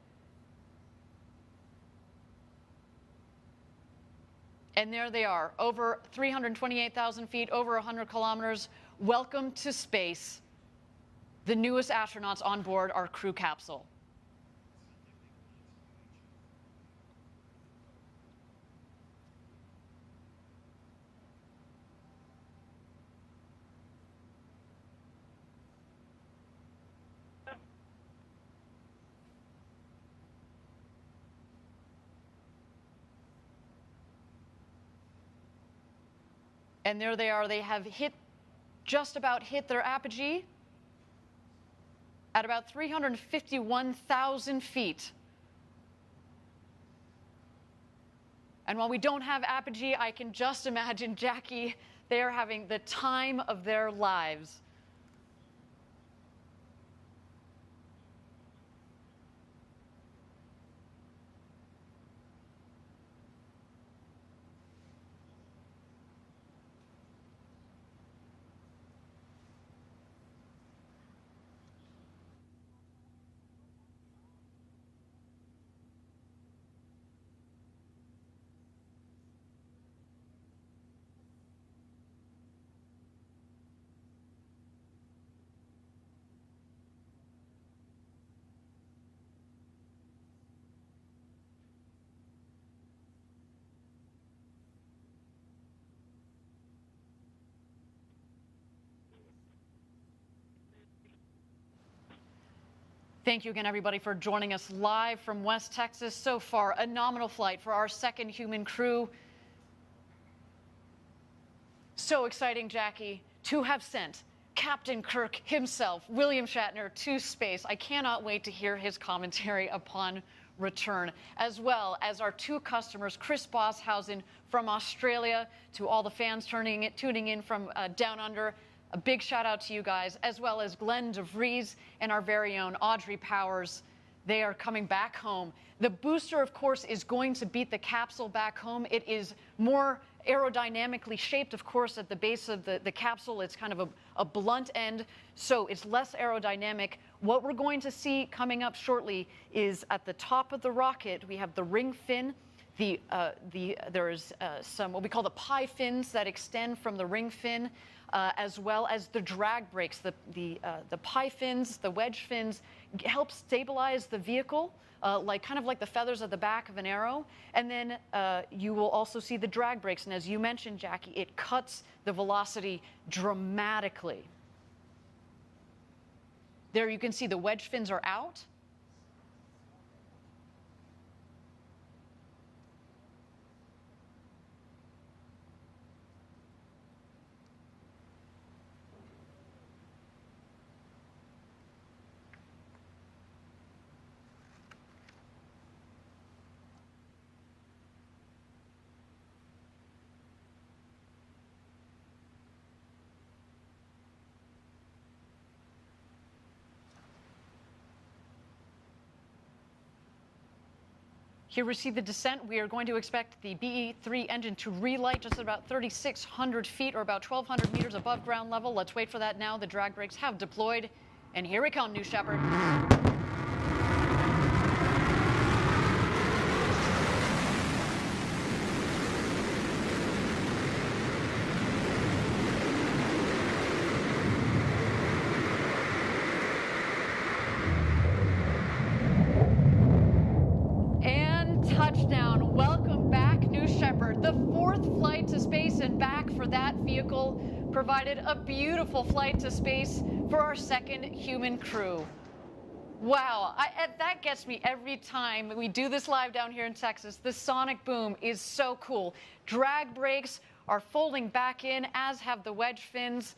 Speaker 1: And there they are, over 328,000 feet, over 100 kilometers. Welcome to space. The newest astronauts on board our crew capsule. And there they are. They have just about hit their apogee. at about 351,000 feet. And while we don't have apogee, I can just imagine, Jackie, they are having the time of their lives. Thank you again, everybody, for joining us live from West Texas. So far, a nominal flight for our second human crew. So exciting, Jackie, to have sent Captain Kirk himself, William Shatner, to space. I cannot wait to hear his commentary upon return, as well as our two customers, Chris Bosshausen from Australia, to all the fans tuning in from down under. A big shout out to you guys, as well as Glenn DeVries and our very own Audrey Powers. They are coming back home. The booster, of course, is going to beat the capsule back home. It is more aerodynamically shaped, of course, at the base of the capsule. It's kind of a blunt end, so it's less aerodynamic. What we're going to see coming up shortly is at the top of the rocket, we have the ring fin. There's some what we call the pie fins that extend from the ring fin, as well as the drag brakes. The pie fins, the wedge fins, help stabilize the vehicle, kind of like the feathers at the back of an arrow. And then you will also see the drag brakes. And as you mentioned, Jackie, it cuts the velocity dramatically. There you can see the wedge fins are out. Here we see the descent. We are going to expect the BE-3 engine to relight just at about 3,600 feet or about 1,200 meters above ground level. Let's wait for that now. The drag brakes have deployed. And here we come, New Shepard. Touchdown. Welcome back, New Shepard. The fourth flight to space and back for that vehicle provided a beautiful flight to space for our second human crew. Wow, that gets me every time we do this live down here in Texas. The sonic boom is so cool. Drag brakes are folding back in, as have the wedge fins.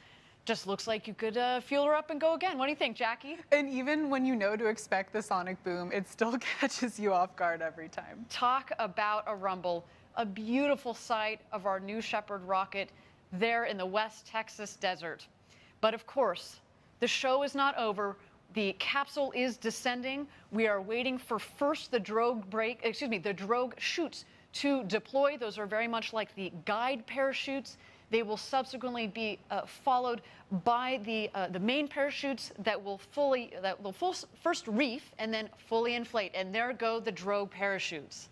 Speaker 1: Just looks like you could fuel her up and go again. What do you think, Jackie?
Speaker 11: And even when you know to expect the sonic boom, it still catches you off guard every time.
Speaker 1: Talk about a rumble. A beautiful sight of our New Shepard rocket there in the West Texas desert. But of course, the show is not over. The capsule is descending. We are waiting for first the drogue chutes to deploy. Those are very much like the guide parachutes. They will subsequently be followed by the main parachutes that will first reef and then fully inflate. And there go the drogue parachutes.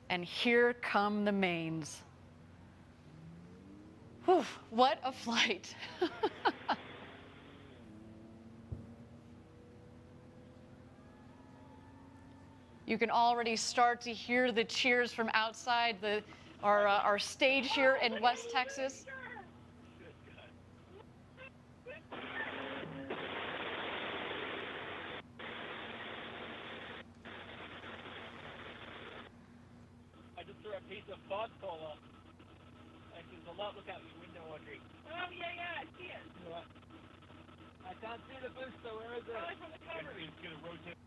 Speaker 1: And here come the mains. Whew, what a flight. You can already start to hear the cheers from outside our stage here in West Texas.
Speaker 5: after a piece of podcola. Like there's a lot. Look out your window, Audrey. Oh yeah, I see it. What? I can't see the booster. Where is it? Probably from the cover. It's gonna rotate.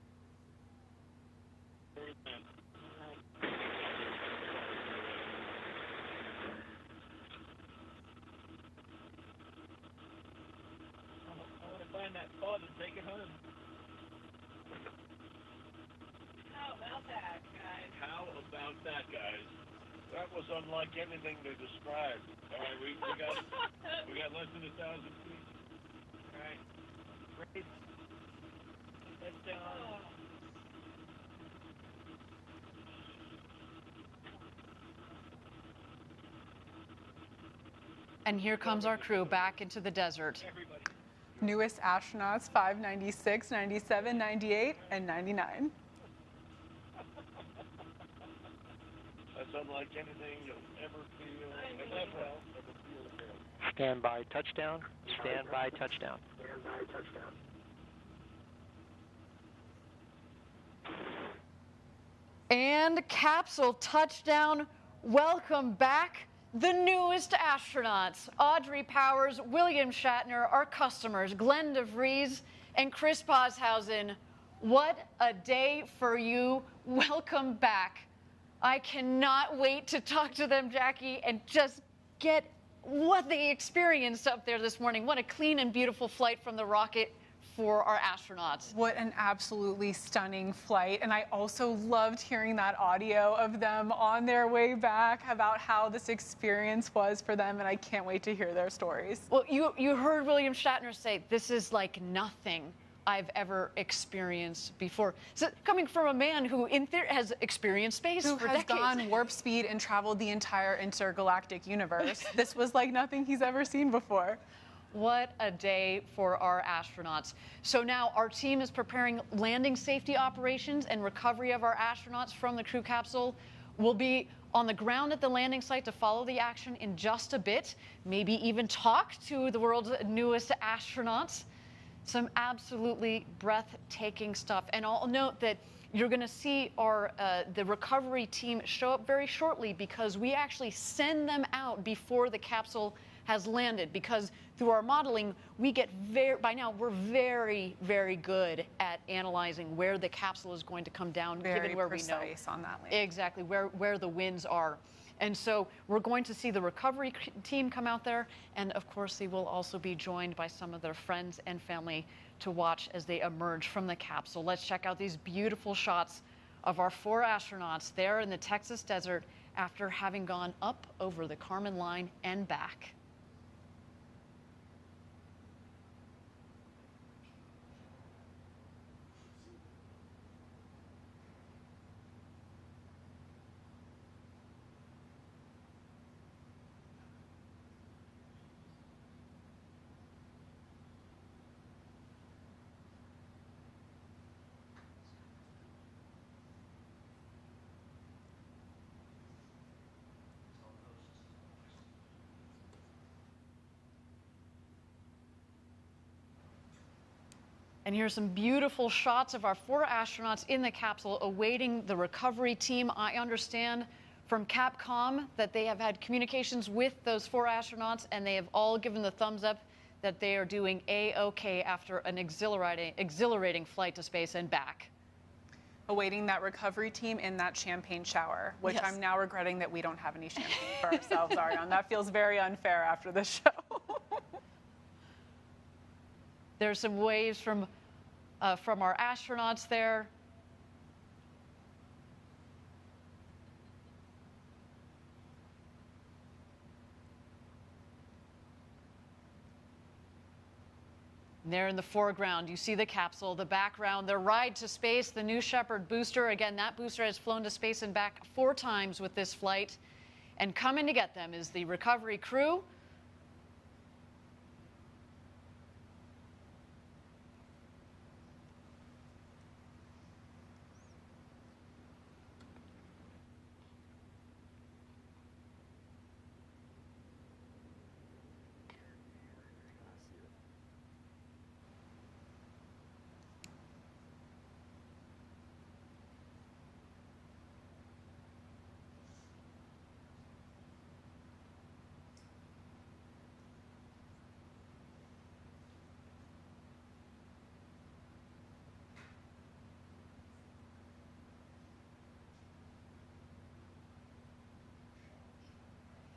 Speaker 5: Where is that? I want to find that pod and take it home. How about that, guys?
Speaker 12: How about that, guys? That was unlike anything they described. All right, we got less than 1,000 feet.
Speaker 5: All right. Raise. Let's down.
Speaker 1: And here comes our crew back into the desert.
Speaker 11: Newest astronauts 596, 97, 98, and 99.
Speaker 12: That's unlike anything you'll ever feel. Ever feel.
Speaker 2: Stand by touchdown. Stand by touchdown.
Speaker 12: Stand by touchdown.
Speaker 1: And capsule touchdown. Welcome back, the newest astronauts. Audrey Powers, William Shatner, our customers, Glenn DeVries and Chris Boshausen. What a day for you. Welcome back. I cannot wait to talk to them, Jackie, and just get what they experienced up there this morning. What a clean and beautiful flight from the rocket for our astronauts.
Speaker 11: What an absolutely stunning flight. And I also loved hearing that audio of them on their way back about how this experience was for them, and I can't wait to hear their stories.
Speaker 1: Well, you heard William Shatner say, this is like nothing I've ever experienced before. So coming from a man who in theory has experienced space
Speaker 11: Who
Speaker 1: for
Speaker 11: has
Speaker 1: decades.
Speaker 11: gone warp speed and traveled the entire intergalactic universe. This was like nothing he's ever seen before.
Speaker 1: What a day for our astronauts. So now our team is preparing landing safety operations and recovery of our astronauts from the crew capsule. We'll be on the ground at the landing site to follow the action in just a bit, maybe even talk to the world's newest astronauts. Some absolutely breathtaking stuff. And I'll note that you're going to see our the recovery team show up very shortly because we actually send them out before the capsule has landed, because through our modeling, we get by now we're very, very good at analyzing where the capsule is going to come down, given where we know
Speaker 11: on that landing.
Speaker 1: exactly where the winds are. And so we're going to see the recovery team come out there, and of course they will also be joined by some of their friends and family to watch as they emerge from the capsule. Let's check out these beautiful shots of our 4 astronauts there in the Texas desert after having gone up over the Kármán line and back. And here's some beautiful shots of our 4 astronauts in the capsule awaiting the recovery team. I understand from Capcom that they have had communications with those 4 astronauts, and they have all given the thumbs up that they are doing A-OK after an exhilarating flight to space and back.
Speaker 11: Awaiting that recovery team in that champagne shower, which
Speaker 1: Yes.
Speaker 11: I'm now regretting that we don't have any champagne for ourselves, Ariane. That feels very unfair after this show.
Speaker 1: There's some waves from our astronauts there. And there in the foreground, you see the capsule, the background, their ride to space, the new Shepard booster. Again, that booster has flown to space and back 4 times with this flight. And coming to get them is the recovery crew.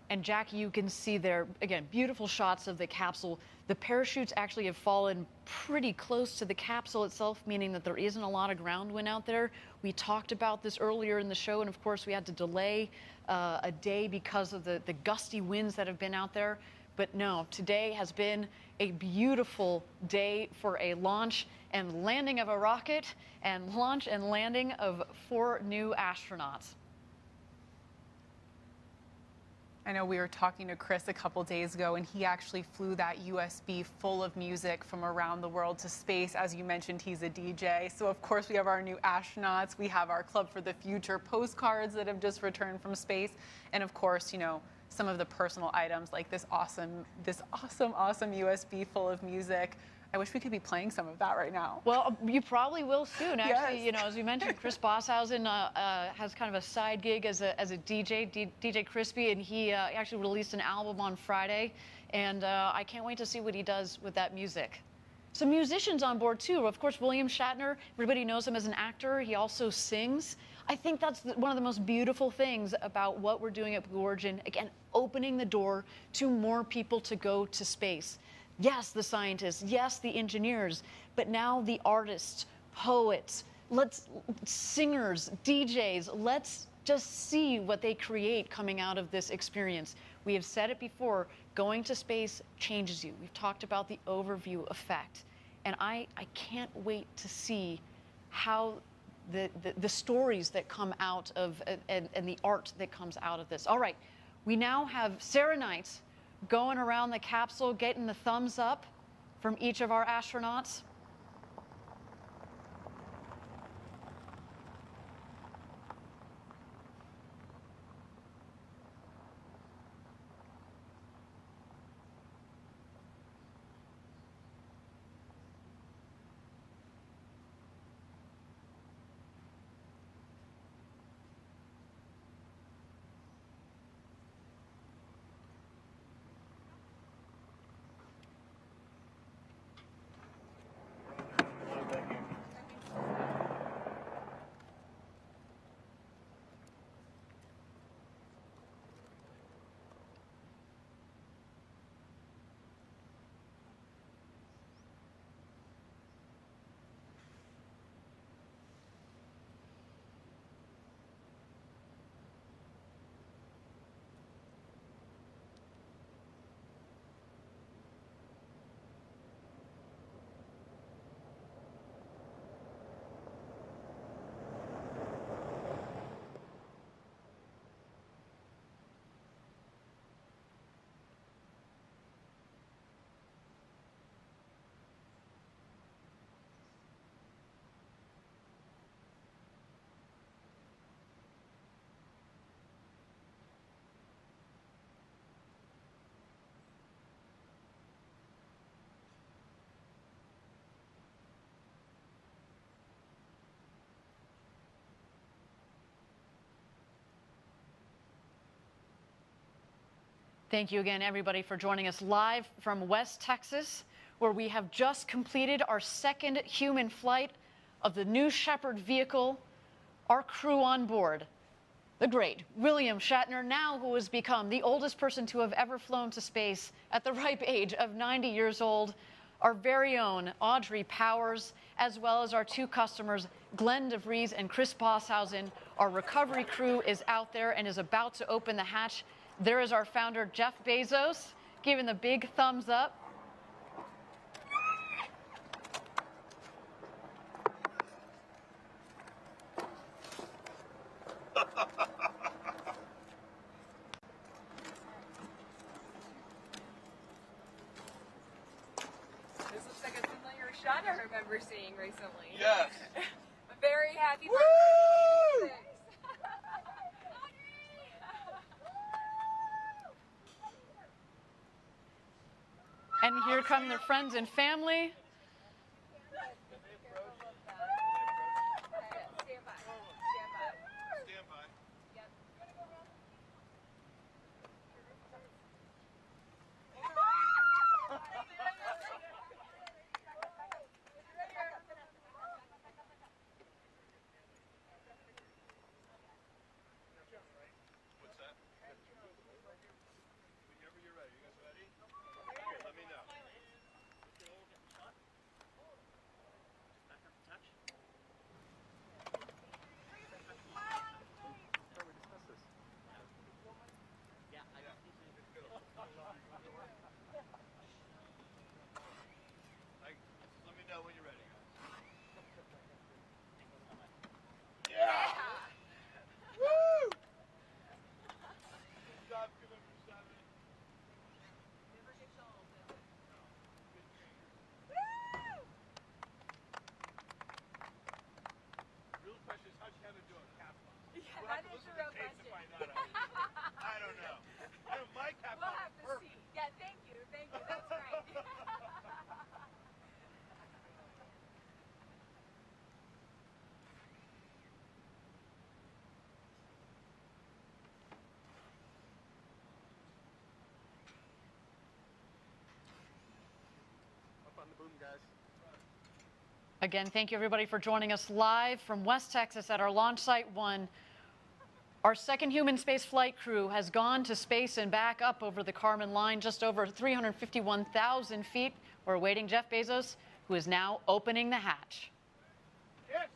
Speaker 1: And Jackie, you can see there, again, beautiful shots of the capsule. The parachutes actually have fallen pretty close to the capsule itself, meaning that there isn't a lot of ground wind out there. We talked about this earlier in the show, and of course we had to delay a day because of the gusty winds that have been out there. But no, today has been a beautiful day for a launch and landing of a rocket and launch and landing of 4 new astronauts.
Speaker 11: I know we were talking to Chris a couple days ago, and he actually flew that USB full of music from around the world to space. As you mentioned, he's a DJ. So, of course, we have our new astronauts. We have our Club for the Future postcards that have just returned from space. And, of course, you know, some of the personal items like this awesome USB full of music. I wish we could be playing some of that right now.
Speaker 1: Well, you probably will soon. Actually,
Speaker 11: Yes.
Speaker 1: you know, as we mentioned, Chris Bosshausen has kind of a side gig as a DJ, DJ Crispy, and he actually released an album on Friday, and I can't wait to see what he does with that music. Some musicians on board too. Of course, William Shatner. Everybody knows him as an actor. He also sings. I think that's one of the most beautiful things about what we're doing at Blue Origin. Again, opening the door to more people to go to space. Yes, the scientists, yes, the engineers, but now the artists, poets, singers, DJs, let's just see what they create coming out of this experience. We have said it before, going to space changes you. We've talked about the overview effect, and I can't wait to see how the stories that come out of, and the art that comes out of this. All right, we now have Sarah Knight going around the capsule, getting the thumbs up from each of our astronauts. Thank you again, everybody, for joining us live from West Texas, where we have just completed our second human flight of the new Shepard vehicle. Our crew on board, the great William Shatner, now who has become the oldest person to have ever flown to space at the ripe age of 90 years old, our very own Audrey Powers, as well as our 2 customers, Glenn DeVries and Chris Bosshausen. Our recovery crew is out there and is about to open the hatch. There is our founder, Jeff Bezos, giving the big thumbs up.
Speaker 17: This looks like a familiar shot I remember seeing recently.
Speaker 12: Yes.
Speaker 17: I'm very happy.
Speaker 12: Woo!
Speaker 1: And here come their friends and family.
Speaker 17: That is a real question.
Speaker 12: I don't know. My cap
Speaker 17: We'll have to see. Yeah, thank you. Thank you. That's right.
Speaker 12: Up on the boom, guys.
Speaker 1: Again, thank you everybody for joining us live from West Texas at our launch site 1. Our second human space flight crew has gone to space and back up over the Kármán line, just over 351,000 feet. We're awaiting Jeff Bezos, who is now opening the hatch.
Speaker 12: Yes.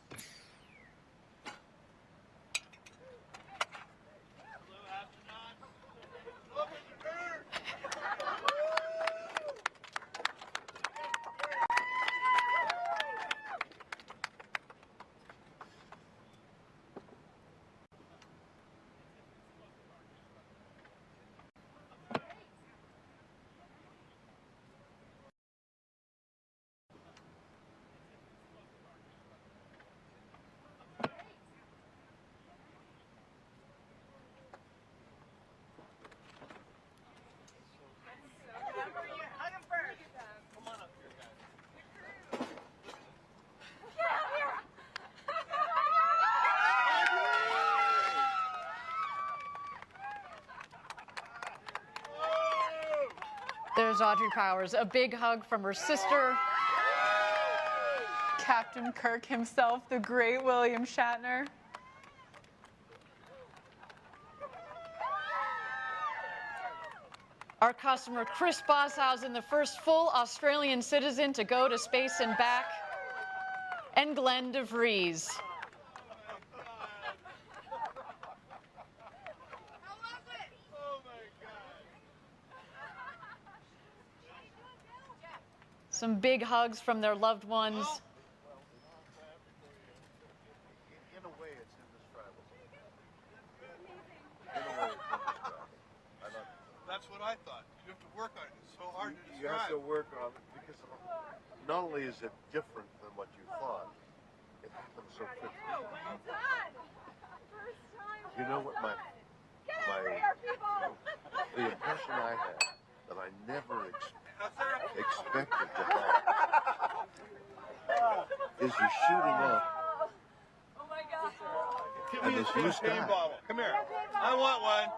Speaker 1: There's Audrey Powers, a big hug from her sister.
Speaker 11: Captain Kirk himself, the great William Shatner.
Speaker 1: Our customer, Chris Bosshausen, the first full Australian citizen to go to space and back. And Glenn DeVries. Some big hugs from their loved ones.
Speaker 12: In a way, it's indescribable. In a way, it's indescribable. I love it. That's what I thought. You have to work on it. It's so hard to describe.
Speaker 4: You have to work on it because not only is it different than what you thought, it happens so quickly. You know what the impression I had that I never expected to have is you're shooting up and this blue sky.
Speaker 12: Come here. I want one.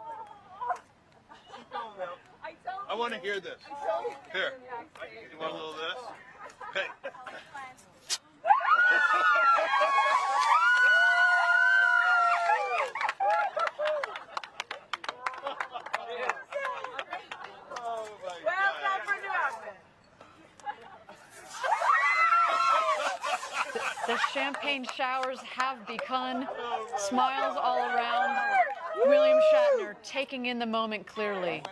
Speaker 12: I want to hear this. Here. You want a little of this? Hey.
Speaker 1: The champagne showers have begun. Smiles all around. William Shatner taking in the moment clearly.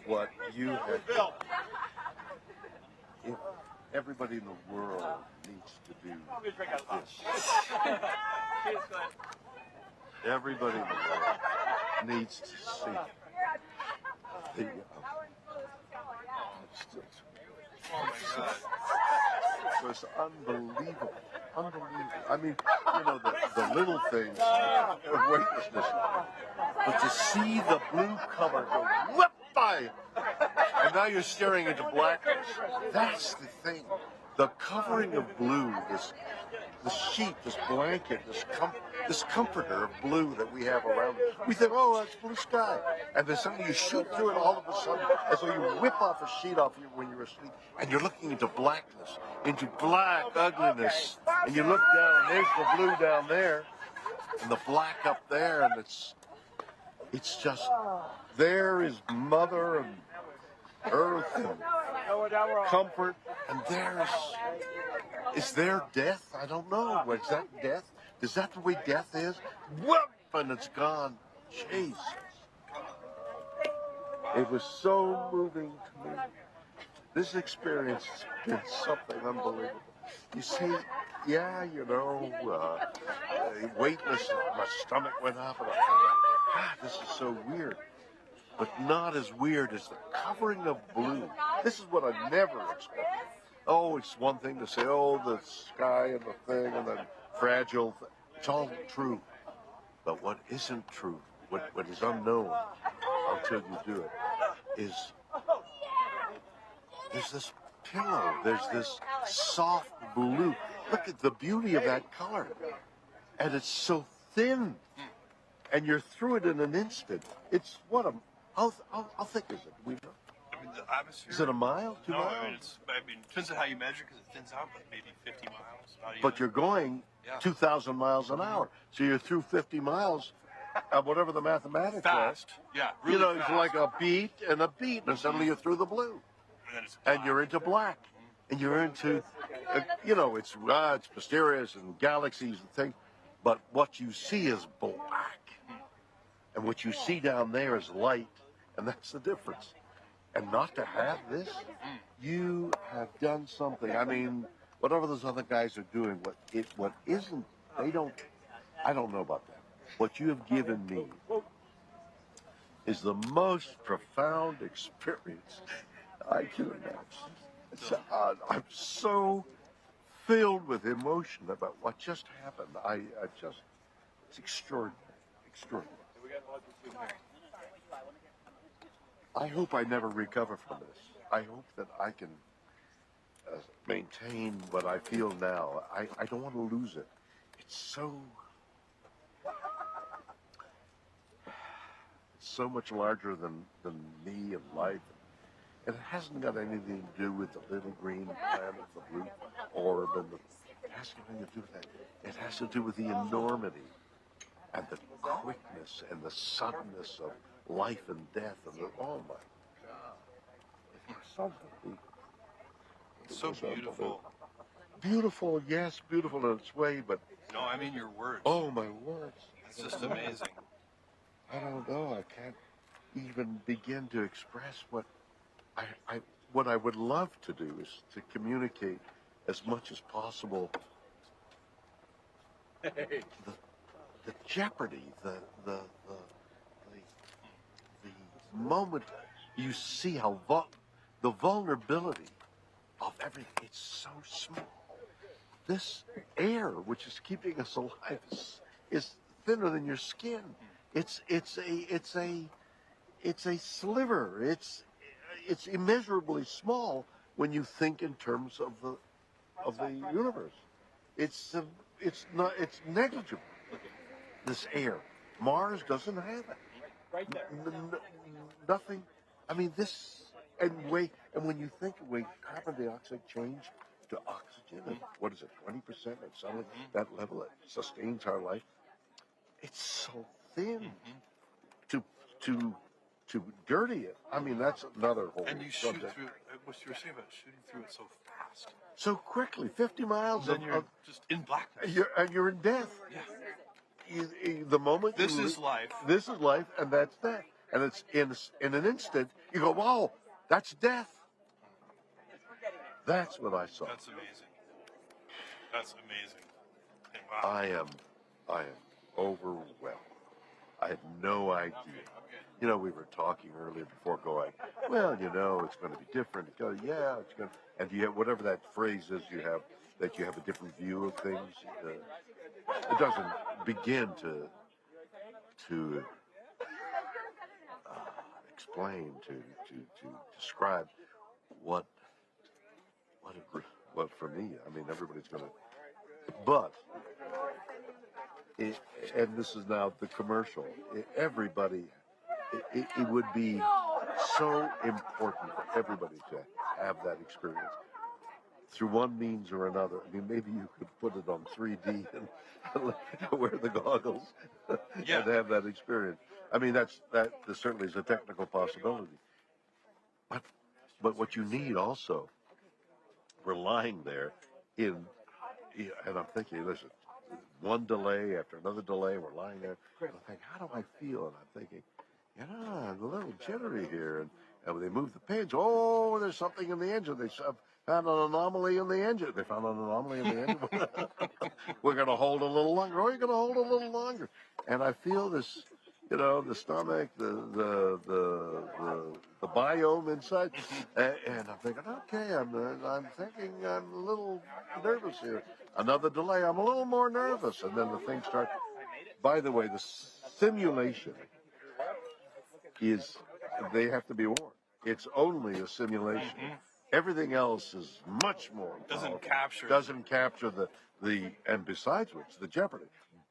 Speaker 4: What you have done. If everybody in the world needs to do this. Everybody in the world needs to see the it was unbelievable. Unbelievable. I mean, you know, the little things of weightlessness. But to see the blue color go whip by, and now you're staring into blackness. That's the thing. The covering of blue, this sheet, this blanket, this comforter of blue that we have around it. We think, oh, that's blue sky. And then suddenly you shoot through it all of a sudden, as though you whip off a sheet off you when you're asleep, and you're looking into blackness, into black ugliness. And you look down, and there's the blue down there, and the black up there, and it's just, there is Mother and Earth and comfort, and is there death? I don't know. Is that death? Is that the way death is? Whoop! And it's gone. Jesus. It was so moving to me. This experience has been something unbelievable. You see, yeah, you know, weightless, my stomach went up, and I thought, God, this is so weird. But not as weird as the covering of blue. This is what I never expected. Oh, it's one thing to say, oh, the sky and the thing and the fragile. It's all true. But what isn't true, what is unknown until you do it, is there's this pillow, there's this soft blue. Look at the beauty of that color. And it's so thin. And you're through it in an instant. It's what a, how thick is it? We know.
Speaker 18: I mean, the atmosphere.
Speaker 4: Is it a mile? 2 miles?
Speaker 18: I mean, it depends on how you measure, because it thins out, but maybe 50 miles. Not
Speaker 4: But
Speaker 18: even.
Speaker 4: you're going 2,000 miles an hour. So you're through 50 miles, whatever the mathematics
Speaker 18: Fast.
Speaker 4: are.
Speaker 18: Yeah, really
Speaker 4: You know,
Speaker 18: fast.
Speaker 4: it's like a beat, and suddenly you're through the blue.
Speaker 18: And then it's
Speaker 4: And you're into black. And you're into, you know, it's mysterious and galaxies and things. But what you see is black. And what you see down there is light. And that's the difference. And not to have this, you have done something. I mean, whatever those other guys are doing, what isn't, I don't know about that. What you have given me is the most profound experience I can imagine. I'm so filled with emotion about what just happened. It's extraordinary, extraordinary. I hope I never recover from this. I hope that I can maintain what I feel now. I don't want to lose it. It's so much larger than me and life. And it hasn't got anything to do with the little green planet, the blue orb, and it has nothing to do with that. It has to do with the enormity and the quickness and the suddenness of life and death and oh my God.
Speaker 18: It's so beautiful.
Speaker 4: Beautiful, yes, beautiful in its way, but
Speaker 18: No, I mean your words.
Speaker 4: oh my words.
Speaker 18: It's just amazing.
Speaker 4: I don't know. I can't even begin to express what I would love to do is to communicate as much as possible the jeopardy, the moment you see how the vulnerability of everything. It's so small. This air, which is keeping us alive, is thinner than your skin. It's a sliver. It's immeasurably small when you think in terms of the universe. It's negligible. This air. Mars doesn't have it.
Speaker 18: Right there.
Speaker 4: Nothing. I mean, this and when you think of carbon dioxide changed to oxygen, and what is it, 20% or something, that level that sustains our life. It's so thin to dirty it. I mean, that's another whole
Speaker 18: And you shoot
Speaker 4: subject.
Speaker 18: through, what you were saying about shooting through it so fast.
Speaker 4: So quickly, 50 miles.
Speaker 18: And then you're just in blackness.
Speaker 4: You're in death.
Speaker 18: Yeah.
Speaker 4: The moment
Speaker 18: This is life.
Speaker 4: This is life, and that's death. And it's in an instant. You go, wow, that's death. That's what I saw.
Speaker 18: That's amazing. That's amazing. And wow.
Speaker 4: I am overwhelmed. I had no idea. You know, we were talking earlier before going, well, you know, it's going to be different. Go, yeah, it's going to, and you have whatever that phrase is you have, that you have a different view of things. It doesn't begin to explain, to describe what for me. I mean, everybody's going to, but. And this is now the commercial. Everybody, it would be so important for everybody to have that experience through one means or another. I mean, maybe you could put it on 3D and wear the goggles and have that experience. I mean, that certainly is a technical possibility. But what you need also, we're lying there and I'm thinking, listen. One delay after another delay, we're lying there. And I think, how do I feel? And I'm thinking, I'm a little jittery here. And when they move the pins, oh, there's something in the engine. They found an anomaly in the engine. They found an anomaly in the engine. We're going to hold a little longer. Oh, you're going to hold a little longer. And I feel this you know, the stomach, the biome inside, and I'm thinking, okay, I'm thinking I'm a little nervous here. Another delay, I'm a little more nervous, and then the thing starts. By the way, the simulation is, they have to be warned. It's only a simulation. Everything else is much more powerful. Doesn't capture the, and besides which, the jeopardy.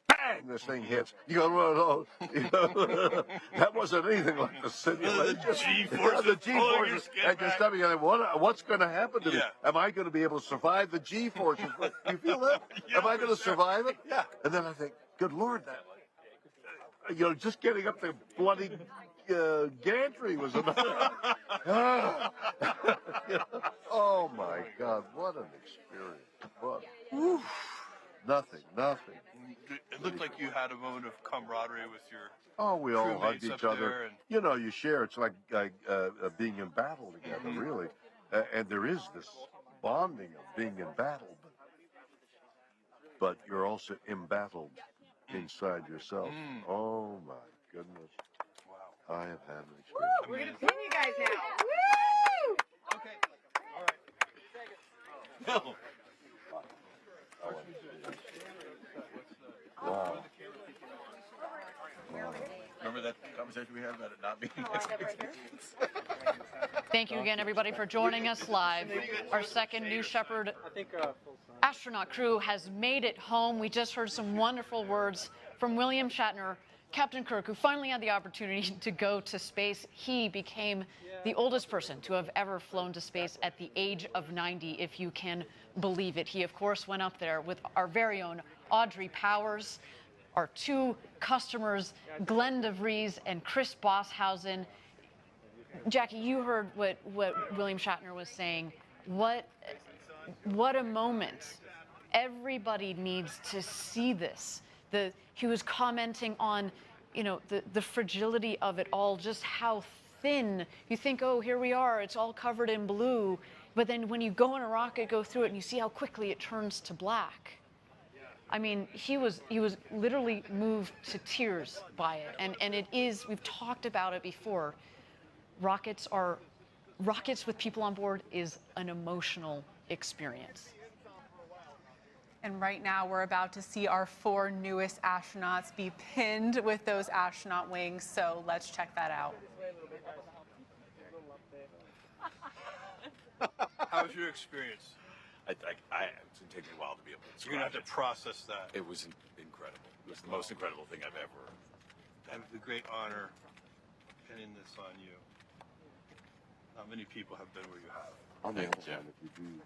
Speaker 4: Bang! This thing hits. You go, well, you know, that wasn't anything like the simulation.
Speaker 18: The G-forces,
Speaker 4: the G-forces, and you're studying, what's going to happen to me? Am I going to be able to survive the G-forces? You feel that? Am I going to survive it? Yeah. And then I think, good Lord, that, you know, just getting up the bloody gantry was enough. Oh my God, what an experience! What? Nothing.
Speaker 18: It looked like you had a moment of camaraderie with your.
Speaker 4: Oh, we all hugged
Speaker 18: crewmates
Speaker 4: each
Speaker 18: up
Speaker 4: other.
Speaker 18: there and-
Speaker 4: You know, you share. It's like being in battle together, really. And there is this bonding of being in battle, but you're also embattled inside yourself. Oh my goodness! Wow, I have had an experience.
Speaker 17: We're gonna pin you guys now. Woo!
Speaker 18: Okay. All right. Bill.
Speaker 4: Wow.
Speaker 16: Remember that conversation we had about it not being
Speaker 1: Thank you again, everybody, for joining us live. Our second New Shepard astronaut crew has made it home. We just heard some wonderful words from William Shatner, Captain Kirk, who finally had the opportunity to go to space. He became the oldest person to have ever flown to space at the age of 90, if you can believe it. He, of course, went up there with our very own Audrey Powers, our two customers, Glenn DeVries and Chris Bosshausen. Jackie, you heard what William Shatner was saying. What a moment. Everybody needs to see this. He was commenting on, you know, the fragility of it all, just how thin. You think, oh, here we are, it's all covered in blue. But then when you go in a rocket, go through it, and you see how quickly it turns to black. I mean, he was literally moved to tears by it. And it is, we've talked about it before, rockets with people on board is an emotional experience.
Speaker 11: And right now we're about to see our 4 newest astronauts be pinned with those astronaut wings, so let's check that out.
Speaker 18: How was your experience?
Speaker 16: It's going to take me a while to be able to
Speaker 18: You're going to have to process that.
Speaker 16: It was incredible. It was the most incredible thing I've ever.
Speaker 18: I have the great honor of pinning this on you. Not many people have been where you have.
Speaker 4: On the other hand, if you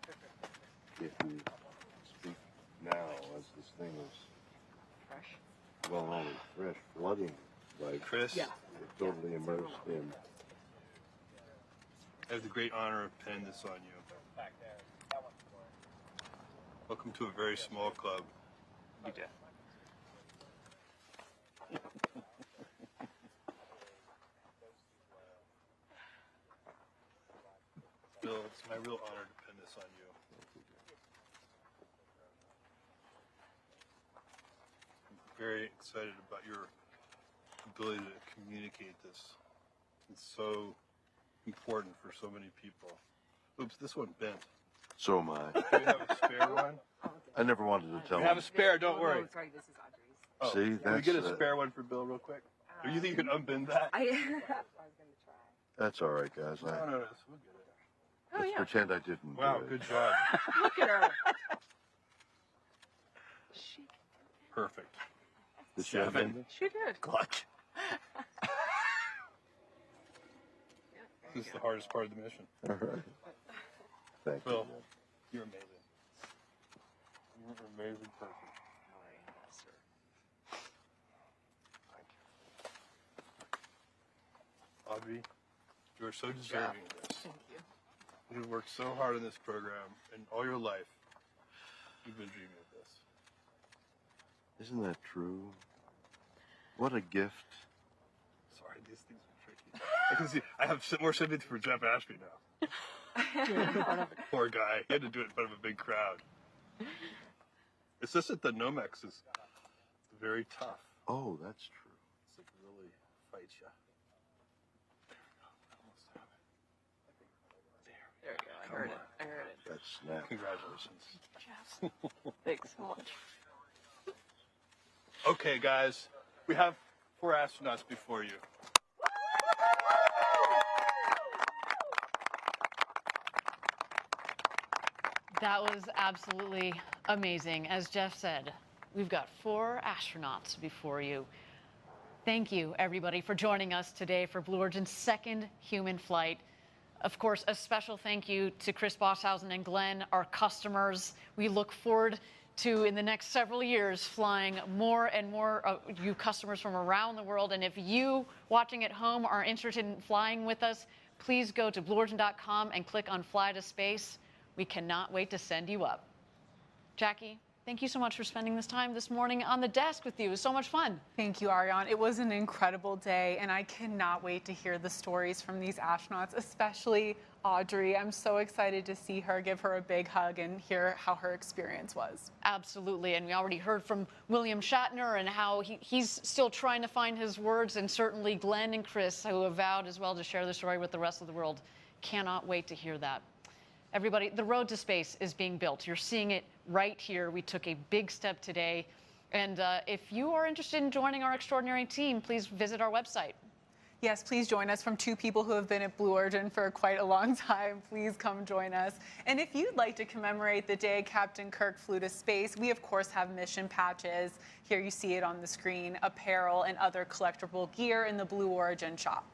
Speaker 4: speak now as this thing is fresh, well, not only fresh, flooding, like
Speaker 18: Chris,
Speaker 4: totally immersed in.
Speaker 18: I have the great honor of pinning this on you. Welcome to a very small club. Bill, it's my real honor to pin this on you. I'm very excited about your ability to communicate this. It's so important for so many people. Oops, this one bent.
Speaker 4: So am I.
Speaker 18: Do you have a spare one?
Speaker 4: I never wanted to tell
Speaker 18: We
Speaker 4: him.
Speaker 18: have a spare, don't worry.
Speaker 17: Oh, sorry, this is Audrey's.
Speaker 18: Oh,
Speaker 4: See,
Speaker 18: can we get a
Speaker 4: that's,
Speaker 18: spare one for Bill real quick? Or you think you can unbend that?
Speaker 17: I was going to try.
Speaker 4: That's all right, guys.
Speaker 18: No, we'll get it.
Speaker 4: Let's pretend I didn't.
Speaker 18: Wow,
Speaker 4: do it.
Speaker 18: good job.
Speaker 17: Look at her.
Speaker 18: Perfect.
Speaker 4: Did she unbend it?
Speaker 17: She did.
Speaker 18: Clutch. This is the hardest part of the mission.
Speaker 4: All right. Thank
Speaker 18: Bill,
Speaker 4: you.
Speaker 18: you're amazing. You're an amazing person. Audrey, you are so deserving of this.
Speaker 17: Thank you.
Speaker 18: You've worked so hard on this program, and all your life, you've been dreaming of this.
Speaker 4: Isn't that true? What a gift.
Speaker 18: Sorry, these things are tricky. I can see. I have more sympathy for Jeff Ashby now. Poor guy. He had to do it in front of a big crowd. It's just that the Nomex is very tough.
Speaker 4: Oh, that's true.
Speaker 18: It's like really. fight you.
Speaker 13: There you go. I heard it. I heard it.
Speaker 4: That's snap.
Speaker 18: Congratulations.
Speaker 13: Jeff, thanks so much.
Speaker 18: Okay, guys, we have 4 astronauts before you.
Speaker 1: That was absolutely amazing. As Jeff said, we've got 4 astronauts before you. Thank you, everybody, for joining us today for Blue Origin's second human flight. Of course, a special thank you to Chris Boshausen and Glenn, our customers. We look forward to, in the next several years, flying more and more of you customers from around the world. And if you watching at home are interested in flying with us, please go to blueorigin.com and click on Fly to Space. We cannot wait to send you up. Jackie, thank you so much for spending this time this morning on the desk with you. It was so much fun.
Speaker 11: Thank you, Ariane. It was an incredible day, and I cannot wait to hear the stories from these astronauts, especially Audrey. I'm so excited to see her, give her a big hug, and hear how her experience was.
Speaker 1: Absolutely, and we already heard from William Shatner and how he's still trying to find his words, and certainly Glenn and Chris, who have vowed as well to share the story with the rest of the world. Cannot wait to hear that. Everybody, the road to space is being built. You're seeing it right here. We took a big step today. And if you are interested in joining our extraordinary team, please visit our website.
Speaker 11: Yes, please join us. From 2 people who have been at Blue Origin for quite a long time, please come join us. And if you'd like to commemorate the day Captain Kirk flew to space, we of course have mission patches. Here you see it on the screen, apparel and other collectible gear in the Blue Origin shop.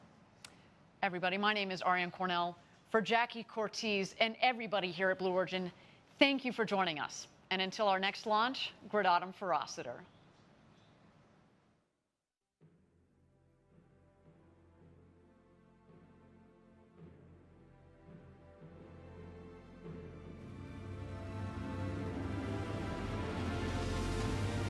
Speaker 1: Everybody, my name is Ariane Cornell. For Jackie Cortez and everybody here at Blue Origin, thank you for joining us. And until our next launch, Gradatum Ferociter.